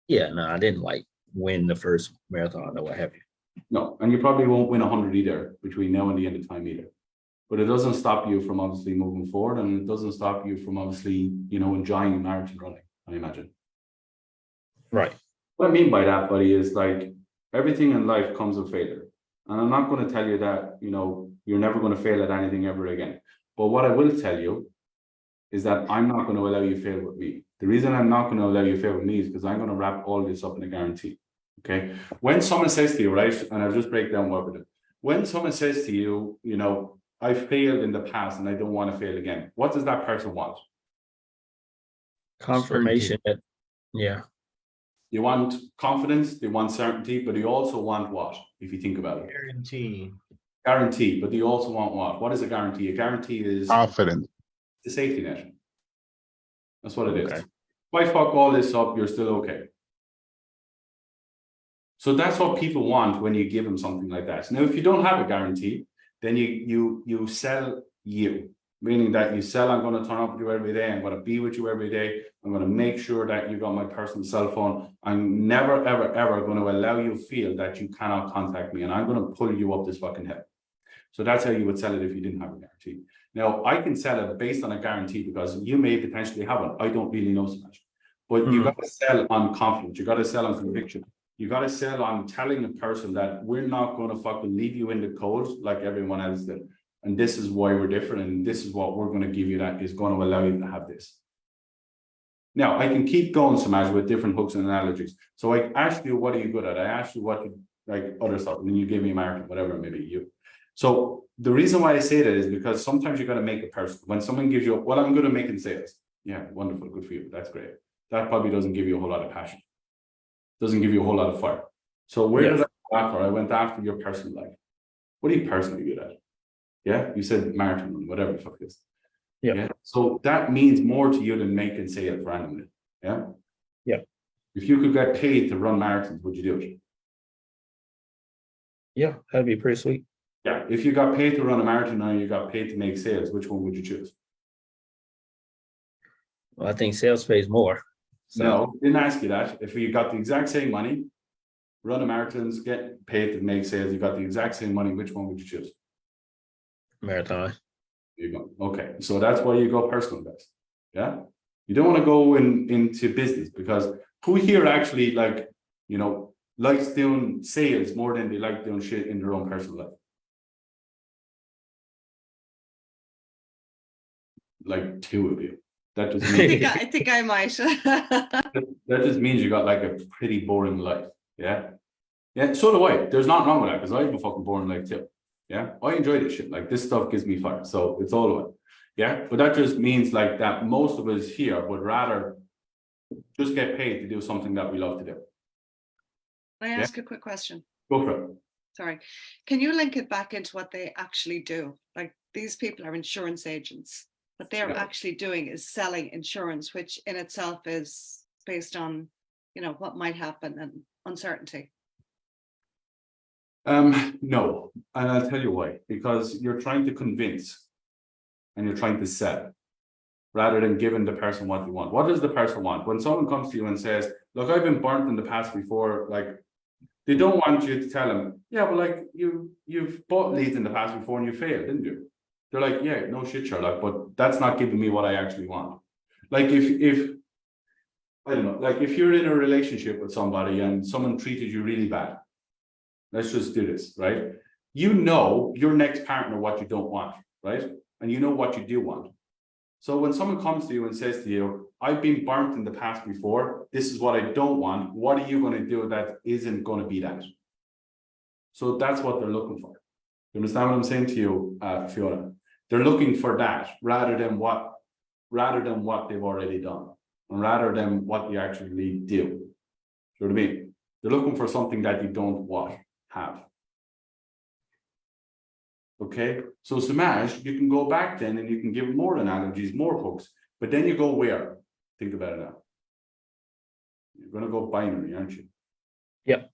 Yeah, no, I didn't like win the first marathon or what have you. No, and you probably won't win 100 either between now and the end of time either. But it doesn't stop you from obviously moving forward, and it doesn't stop you from obviously, you know, enjoying marathon running, I imagine. Right. What I mean by that, buddy, is like everything in life comes with failure. And I'm not going to tell you that, you know, you're never going to fail at anything ever again. But what I will tell you is that I'm not going to allow you to fail with me. The reason I'm not going to allow you to fail with me is because I'm going to wrap all this up in a guarantee. Okay. When someone says to you, right, and I'll just break down what we're doing. When someone says to you, you know, I failed in the past and I don't want to fail again, what does that person want? Confirmation that, yeah. You want confidence, they want certainty, but you also want what, if you think about it? Guarantee. Guarantee, but you also want what? What is a guarantee? A guarantee is confidence. The safety net. That's what it is. Okay. If I fuck all this up, you're still okay. So that's what people want when you give them something like that. Now, if you don't have a guarantee, then you sell you, meaning that you sell, I'm going to turn up with you every day, I'm going to be with you every day, I'm going to make sure that you got my personal cell phone, I'm never, ever, ever going to allow you to feel that you cannot contact me, and I'm going to pull you up this fucking hill. So that's how you would sell it if you didn't have a guarantee. Now, I can sell it based on a guarantee because you may potentially have one. I don't really know so much. But you got to sell on confidence. You got to sell on conviction. You got to sell on telling the person that we're not going to fucking leave you in the cold like everyone else did. And this is why we're different. And this is what we're going to give you that is going to allow you to have this. Now, I can keep going, Samaj, with different hooks and analogies. So I asked you, what are you good at? I asked you what you like other stuff. And then you gave me a market, whatever, maybe you. So the reason why I say that is because sometimes you got to make a person. When someone gives you, well, I'm good at making sales. Yeah, wonderful. Good for you. That's great. That probably doesn't give you a whole lot of passion. Doesn't give you a whole lot of fire. So where did I go after? I went after your personal life. What are you personally good at? Yeah, you said marathon, whatever the fuck it is. Yeah. So that means more to you than making sales randomly. Yeah. Yeah. If you could get paid to run marathons, would you do it? Yeah, that'd be pretty sweet. Yeah. If you got paid to run a marathon or you got paid to make sales, which one would you choose? Well, I think sales pays more. So. No, didn't ask you that. If you got the exact same money, run a marathons, get paid to make sales. You got the exact same money. Which one would you choose? Marathon. There you go. Okay, so that's why you go personal best. Yeah, you don't want to go into business, because who here actually likes doing sales more than they like doing shit in their own personal life? Like 2 of you. That just means I think I might. that just means you got like a pretty boring life. Yeah. Yeah, so do I. There's nothing wrong with that, because I have a fucking boring life too. Yeah. I enjoy this shit. Like, this stuff gives me fire. So it's all of it. Yeah. But that just means like that most of us here would rather just get paid to do something that we love to do. Can I ask a quick question? Go for it. Sorry. Can you link it back into what they actually do? Like, these people are insurance agents. What they're actually doing is selling insurance, which in itself is based on, what might happen and uncertainty. No, and I'll tell you why. Because you're trying to convince and you're trying to sell rather than giving the person what they want. What does the person want? When someone comes to you and says, look, I've been burnt in the past before, like, they don't want you to tell them, yeah, well, like, you've bought leads in the past before and you failed, didn't you? They're like, yeah, no shit, Sherlock, but that's not giving me what I actually want. Like, if I don't know, like, if you're in a relationship with somebody and someone treated you really bad, let's just do this, right? You know your next partner what you don't want, right? And you know what you do want. So when someone comes to you and says to you, I've been burnt in the past before, this is what I don't want, what are you going to do that isn't going to be that? So that's what they're looking for. You understand what I'm saying to you, Fiona? They're looking for that rather than what they've already done, and rather than what they actually do. You know what I mean? They're looking for something that you don't have. Okay, so Samaj, you can go back then and you can give more analogies, more hooks, but then you go where? Think about it now. You're going to go binary, aren't you? Yep.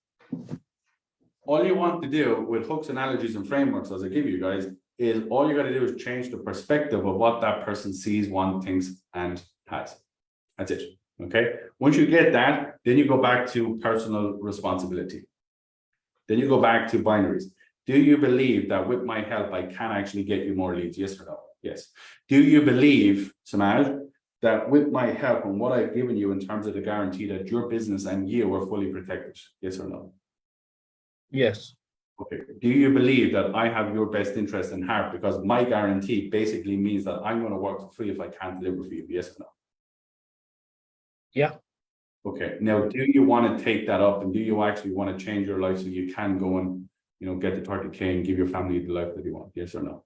All you want to do with hooks, analogies, and frameworks, as I give you guys, is all you got to do is change the perspective of what that person sees, wants, thinks, and has. That's it. Okay. Once you get that, then you go back to personal responsibility. Then you go back to binaries. Do you believe that with my help, I can actually get you more leads? Yes or no? Yes. Do you believe, Samaj, that with my help and what I've given you in terms of the guarantee that your business and you are fully protected? Yes or no? Yes. Okay. Do you believe that I have your best interest in heart, because my guarantee basically means that I'm going to work for free if I can't deliver for you? Yes or no? Yeah. Okay. Now, do you want to take that up, and do you actually want to change your life so you can go and, get the 30K and give your family the life that you want? Yes or no?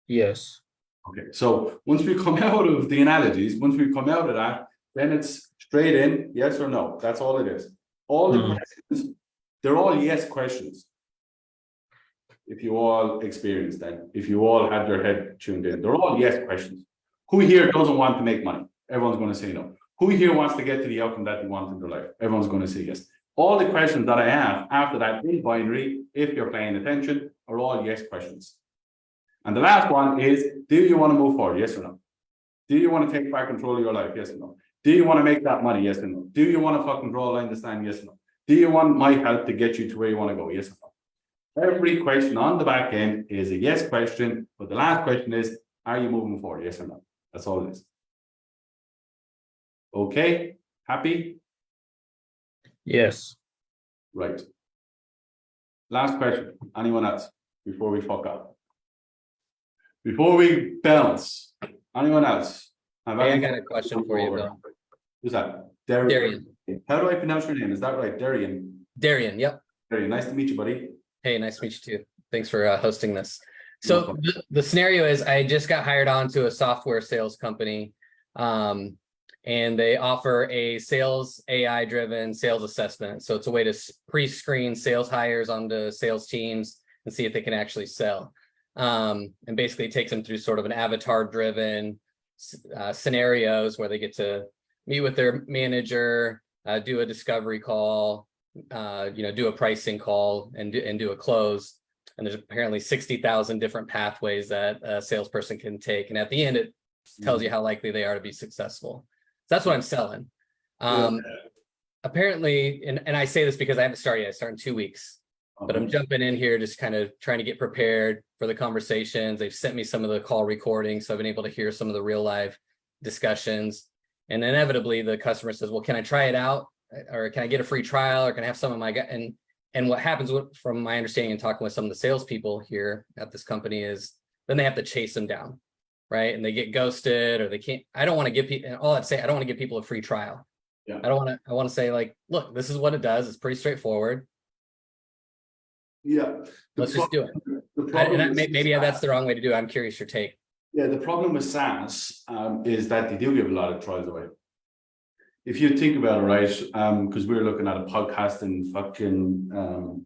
Yes. Okay. So once we come out of the analogies, once we come out of that, then it's straight in, yes or no. That's all it is. All the questions, they're all yes questions. If you all experienced them, if you all had your head tuned in, they're all yes questions. Who here doesn't want to make money? Everyone's going to say no. Who here wants to get to the outcome that they want in their life? Everyone's going to say yes. All the questions that I have after that in binary, if you're paying attention, are all yes questions. And the last one is, do you want to move forward? Yes or no? Do you want to take back control of your life? Yes or no? Do you want to make that money? Yes or no? Do you want to fucking draw a line in the sand? Yes or no? Do you want my help to get you to where you want to go? Yes or no? Every question on the back end is a yes question, but the last question is, are you moving forward? Yes or no? That's all it is. Okay, happy? Yes. Right. Last question. Anyone else before we fuck up? Before we bounce, anyone else? Hey, I got a question for you, Bill. Who's that? Darian. How do I pronounce your name? Is that right? Darian. Darian, yep. Darian, nice to meet you, buddy. Hey, nice to meet you too. Thanks for hosting this. So the scenario is I just got hired on to a software sales company, and they offer a sales AI driven sales assessment. So it's a way to pre-screen sales hires onto sales teams and see if they can actually sell. And basically it takes them through sort of an avatar driven scenarios where they get to meet with their manager, do a discovery call, do a pricing call and do a close. And there's apparently 60,000 different pathways that a salesperson can take. And at the end, it tells you how likely they are to be successful. So that's what I'm selling. apparently, and I say this because I haven't started yet. I start in 2 weeks, but I'm jumping in here just kind of trying to get prepared for the conversations. They've sent me some of the call recordings, so I've been able to hear some of the real live discussions. And inevitably, the customer says, "Well, can I try it out, or can I get a free trial, or can I have some of my gut?" And what happens from my understanding and talking with some of the salespeople here at this company is then they have to chase them down, right? And they get ghosted, or they can't. I don't want to give people. And all I'd say, I don't want to give people a free trial. Yeah. I want to say, like, look, this is what it does. It's pretty straightforward. Yeah. Let's just do it. Maybe that's the wrong way to do it. I'm curious your take. Yeah, the problem with SaaS is that they do give a lot of trials away. If you think about it, right, because we're looking at a podcasting fucking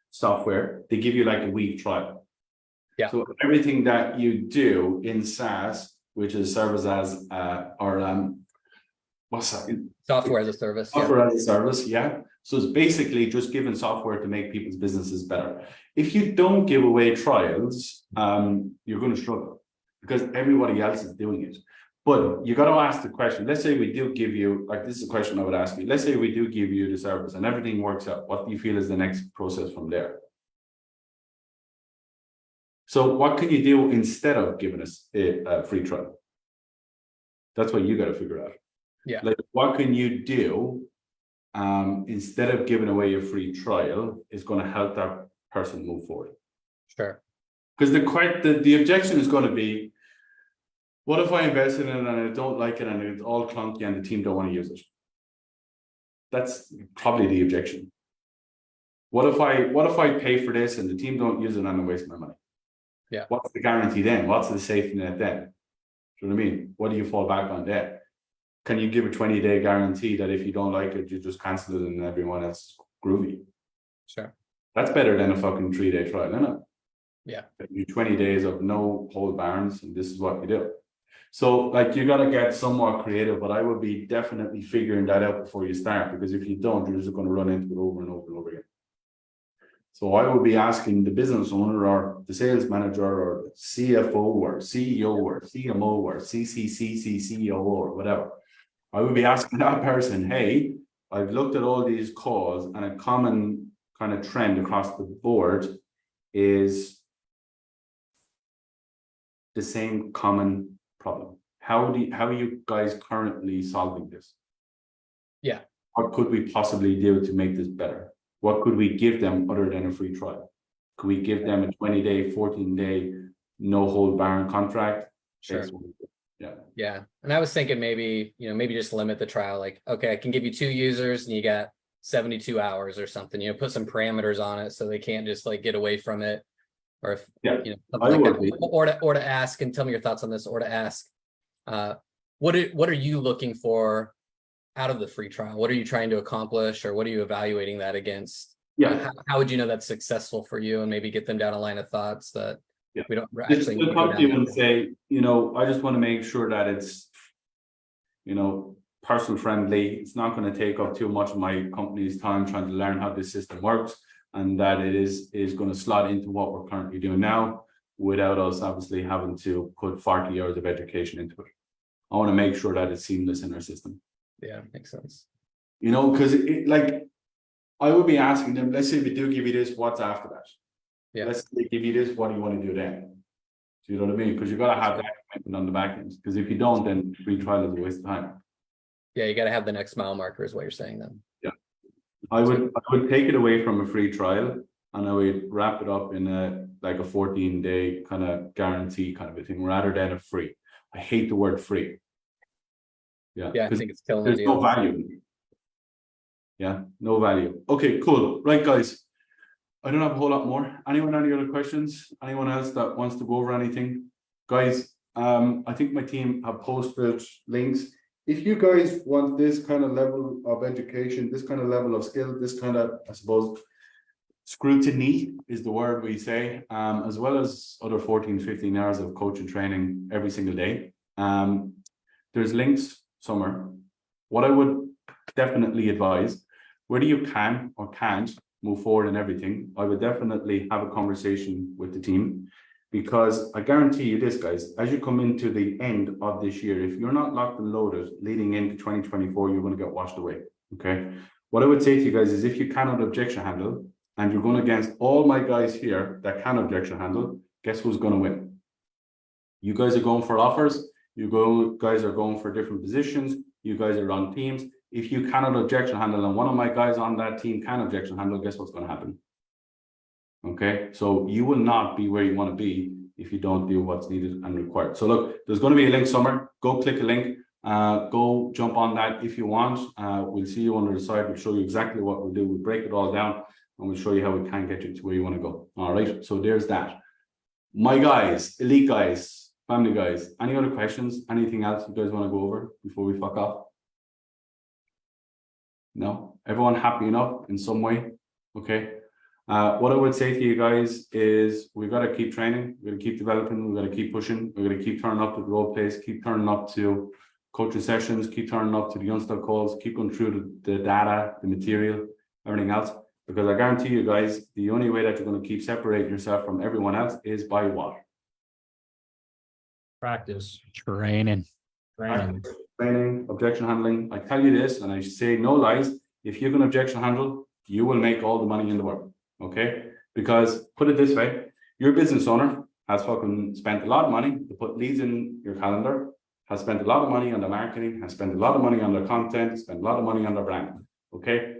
software, they give you like a week trial. Yeah. So everything that you do in SaaS, which is service as what's that? Software as a service. Software as a service, yeah. So it's basically just giving software to make people's businesses better. If you don't give away trials, you're going to struggle because everybody else is doing it. But you got to ask the question. Let's say we do give you, like, this is a question I would ask you. Let's say we do give you the service and everything works out. What do you feel is the next process from there? So what can you do instead of giving us a free trial? That's what you got to figure out. Yeah. Like, what can you do instead of giving away a free trial is going to help that person move forward? Sure. Because the objection is going to be, what if I invest in it and I don't like it and it's all clunky and the team don't want to use it? That's probably the objection. What if I pay for this and the team don't use it and I'm wasting my money? Yeah. What's the guarantee then? What's the safety net then? Do you know what I mean? What do you fall back on then? Can you give a 20-day guarantee that if you don't like it, you just cancel it and everyone else is groovy? Sure. That's better than a fucking 3-day trial, isn't it? Yeah. You 20 days of no hold barns, and this is what you do. So, like, you got to get somewhat creative, but I would be definitely figuring that out before you start, because if you don't, you're just going to run into it over and over and over again. So I would be asking the business owner or the sales manager or CFO or CEO or CMO or CCCCCO or whatever. I would be asking that person, hey, I've looked at all these calls and a common kind of trend across the board is the same common problem. How are you guys currently solving this? Yeah. What could we possibly do to make this better? What could we give them other than a free trial? Could we give them a 20-day, 14-day, no hold barn contract? Sure. Yeah. Yeah. And I was thinking maybe just limit the trial. Like, okay, I can give you 2 users and you got 72 hours or something, put some parameters on it so they can't just like get away from it. Or if, something like that. Or to ask, and tell me your thoughts on this, or to ask, what are you looking for out of the free trial? What are you trying to accomplish, or what are you evaluating that against? Yeah. How would you know that's successful for you, and maybe get them down a line of thoughts that we don't Just actually look up to you and say, I just want to make sure that it's, person friendly. It's not going to take up too much of my company's time trying to learn how this system works, and that it is going to slot into what we're currently doing now without us obviously having to put 40 hours of education into it. I want to make sure that it's seamless in our system. Yeah, makes sense. Because I would be asking them, let's say we do give you this, what's after that? Yeah. Let's say they give you this, what do you want to do then? Do you know what I mean? Because you got to have that commitment on the back end. Because if you don't, then free trial is a waste of time. Yeah, you got to have the next mile marker is what you're saying then. Yeah. I would take it away from a free trial and I would wrap it up in a 14-day kind of guarantee kind of a thing rather than a free. I hate the word free. Yeah. Yeah, I think it's killing there's the no deal. value. Yeah, no value. Okay, cool. Right, guys. I don't have a whole lot more. Anyone, any other questions? Anyone else that wants to go over anything? Guys, I think my team have posted links. If you guys want this kind of level of education, this kind of level of skill, this kind of, I suppose, scrutiny is the word we say, as well as other 14, 15 hours of coaching training every single day. There's links somewhere. What I would definitely advise, whether you can or can't move forward in everything, I would definitely have a conversation with the team, because I guarantee you this, guys, as you come into the end of this year, if you're not locked and loaded leading into 2024, you're going to get washed away. Okay. What I would say to you guys is if you cannot objection handle and you're going against all my guys here that can objection handle, guess who's going to win? You guys are going for offers. Guys are going for different positions. You guys are on teams. If you cannot objection handle and one of my guys on that team can objection handle, guess what's going to happen? Okay, so you will not be where you want to be if you don't do what's needed and required. So look, there's going to be a link somewhere. Go click a link. Go jump on that if you want. We'll see you on the side. We'll show you exactly what we'll do. We'll break it all down and we'll show you how we can get you to where you want to go. All right, so there's that. My guys, elite guys, family guys, any other questions? Anything else you guys want to go over before we fuck off? No? Everyone happy enough in some way? Okay. What I would say to you guys is we've got to keep training, we've got to keep developing, we've got to keep pushing, we've got to keep turning up to the role plays, keep turning up to coaching sessions, keep turning up to the Youngster calls, keep going through the data, the material, everything else. Because I guarantee you guys, the only way that you're going to keep separating yourself from everyone else is by what? Practice. Training. Training, objection handling. I tell you this, and I say no lies, if you can objection handle, you will make all the money in the world. Okay, because put it this way, your business owner has fucking spent a lot of money to put leads in your calendar, has spent a lot of money on the marketing, has spent a lot of money on their content, spent a lot of money on their brand. Okay,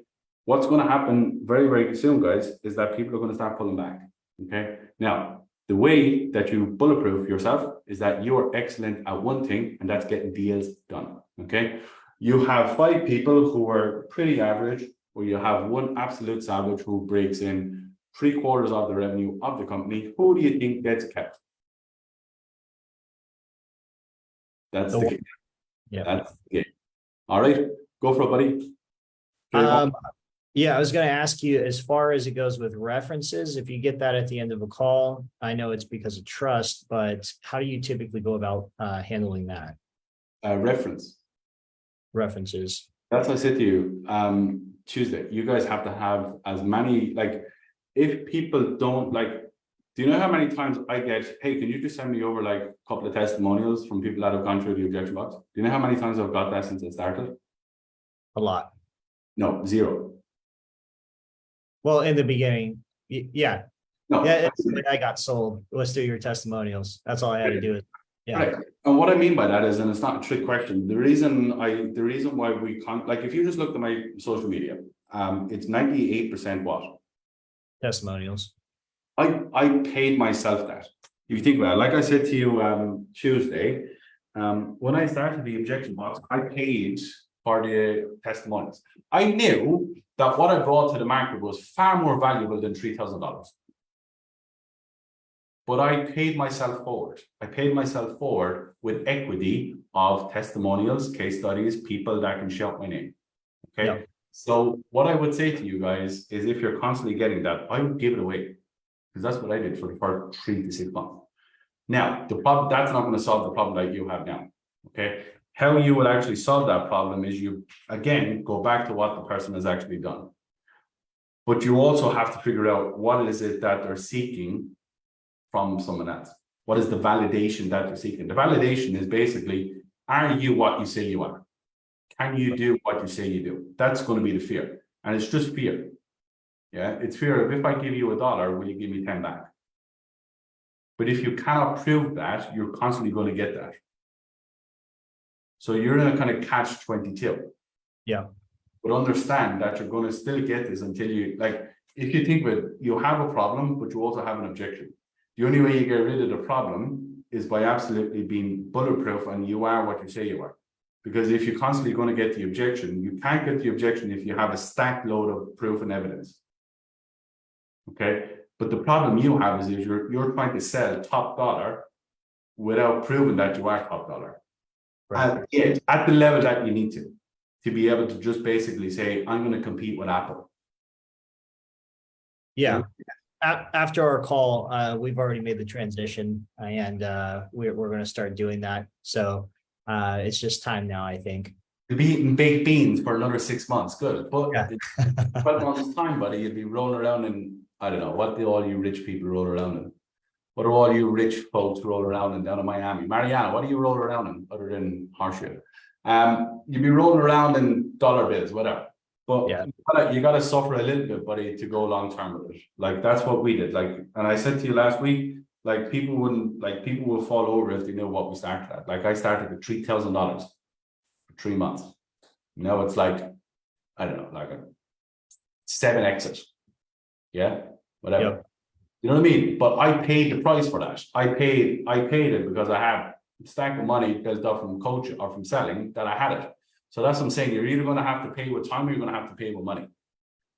what's going to happen very, very soon, guys, is that people are going to start pulling back. Okay, now the way that you bulletproof yourself is that you are excellent at one thing, and that's getting deals done. Okay, you have 5 people who are pretty average, or you have one absolute savage who breaks in 3/4 of the revenue of the company. Who do you think gets kept? That's the game. Yeah. That's the game. All right, go for it, buddy. Yeah, I was going to ask you, as far as it goes with references, if you get that at the end of a call, I know it's because of trust, but how do you typically go about handling that? References. That's what I said to you Tuesday. You guys have to have as many, like, if people don't like, do you know how many times I get, hey, can you just send me over like a couple of testimonials from people that have gone through the objection box? Do you know how many times I've got that since I started? A lot. No, 0. Well, in the beginning, yeah. No. Yeah, I got sold. Let's do your testimonials. That's all I had to do. Yeah. Right. And what I mean by that is, and it's not a trick question, the reason why we can't, like, if you just look at my social media, it's 98% what? Testimonials. I paid myself that. If you think about it, like I said to you Tuesday, when I started the objection box, I paid for the testimonials. I knew that what I brought to the market was far more valuable than $3,000. But I paid myself forward. I paid myself forward with equity of testimonials, case studies, people that can shout my name. Okay. Yeah. So what I would say to you guys is, if you're constantly getting that, I would give it away, because that's what I did for the first 3 to 6 months. Now, the problem, that's not going to solve the problem that you have now. Okay. How you will actually solve that problem is you, again, go back to what the person has actually done. But you also have to figure out what is it that they're seeking from someone else. What is the validation that they're seeking? The validation is basically, are you what you say you are? Can you do what you say you do? That's going to be the fear. And it's just fear. Yeah, it's fear of, if I give you $1, will you give me 10 back? But if you cannot prove that, you're constantly going to get that. So you're in a kind of catch-22. Yeah. But understand that you're going to still get this until you, like, if you think of it, you have a problem, but you also have an objection. The only way you get rid of the problem is by absolutely being bulletproof and you are what you say you are. Because if you're constantly going to get the objection, you can't get the objection if you have a stacked load of proof and evidence. Okay. But the problem you have is you're trying to sell top dollar without proving that you are top dollar. Right. At the level that you need to be able to just basically say, I'm going to compete with Apple. Yeah. After our call, we've already made the transition, and we're going to start doing that. So it's just time now, I think. You'll be eating baked beans for another 6 months. Good. But yeah. 12 months time, buddy, you'll be rolling around in, I don't know, what do all you rich people roll around in? What do all you rich folks roll around in down in Miami? Mariana, what do you roll around in other than horseshit? You'll be rolling around in dollar bills, whatever. But Yeah. you gotta suffer a little bit, buddy, to go long term with it. Like that's what we did. Like, and I said to you last week, like people will fall over if they know what we started at. Like I started at $3,000 for 3 months. Now it's like, I don't know, like a 7x. Yeah, whatever. Yep. You know what I mean? But I paid the price for that. I paid it because I had a stack of money built up from coaching or from selling that I had it. So that's what I'm saying. You're either going to have to pay with time or you're going to have to pay with money.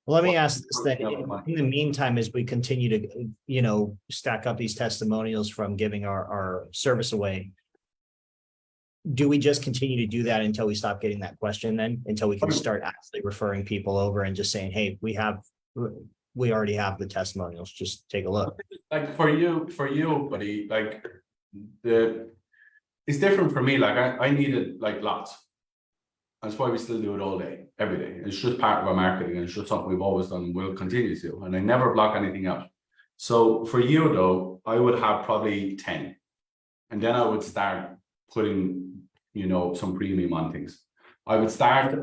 Well, let me ask this then. In the meantime, as we continue to, stack up these testimonials from giving our service away, do we just continue to do that until we stop getting that question then? Until we can start actually referring people over and just saying, hey, we already have the testimonials, just take a look. Like for you, buddy, like it's different for me. Like I needed like lots. That's why we still do it all day, every day. It's just part of our marketing, and it's just something we've always done and will continue to. And I never block anything out. So for you though, I would have probably 10, and then I would start putting, some premium on things. I would start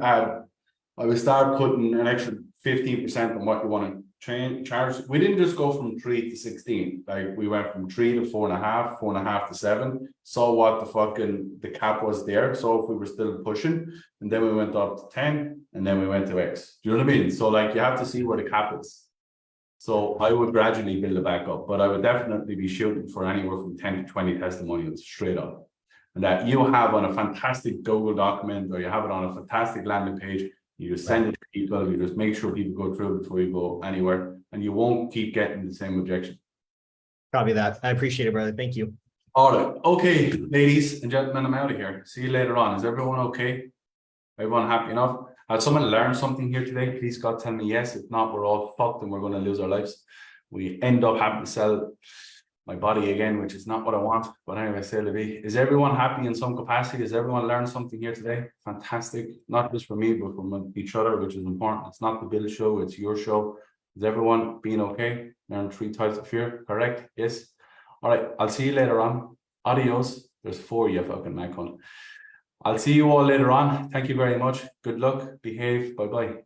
putting an extra 15% on what you want to charge. We didn't just go from 3 to 16. Like we went from 3 to 4.5, 4.5 to 7. Saw what the cap was there. So if we were still pushing, and then we went up to 10, and then we went to X. Do you know what I mean? So like you have to see where the cap is. So I would gradually build it back up, but I would definitely be shooting for anywhere from 10 to 20 testimonials straight up. And that you have on a fantastic Google document, or you have it on a fantastic landing page. You just send it to people, you just make sure people go through it before you go anywhere, and you won't keep getting the same objection. Copy that. I appreciate it, brother. Thank you. All right. Okay, ladies and gentlemen, I'm out of here. See you later on. Is everyone okay? Everyone happy enough? Had someone learn something here today? Please God tell me yes. If not, we're all fucked and we're going to lose our lives. We end up having to sell my body again, which is not what I want. But anyway, say to be. Is everyone happy in some capacity? Has everyone learned something here today? Fantastic. Not just for me, but from each other, which is important. It's not the Bill show, it's your show. Is everyone being okay? Learn 3 types of fear, correct? Yes. All right, I'll see you later on. Adios. There's 4 you fucking Mac on. I'll see you all later on. Thank you very much. Good luck. Behave. Bye-bye.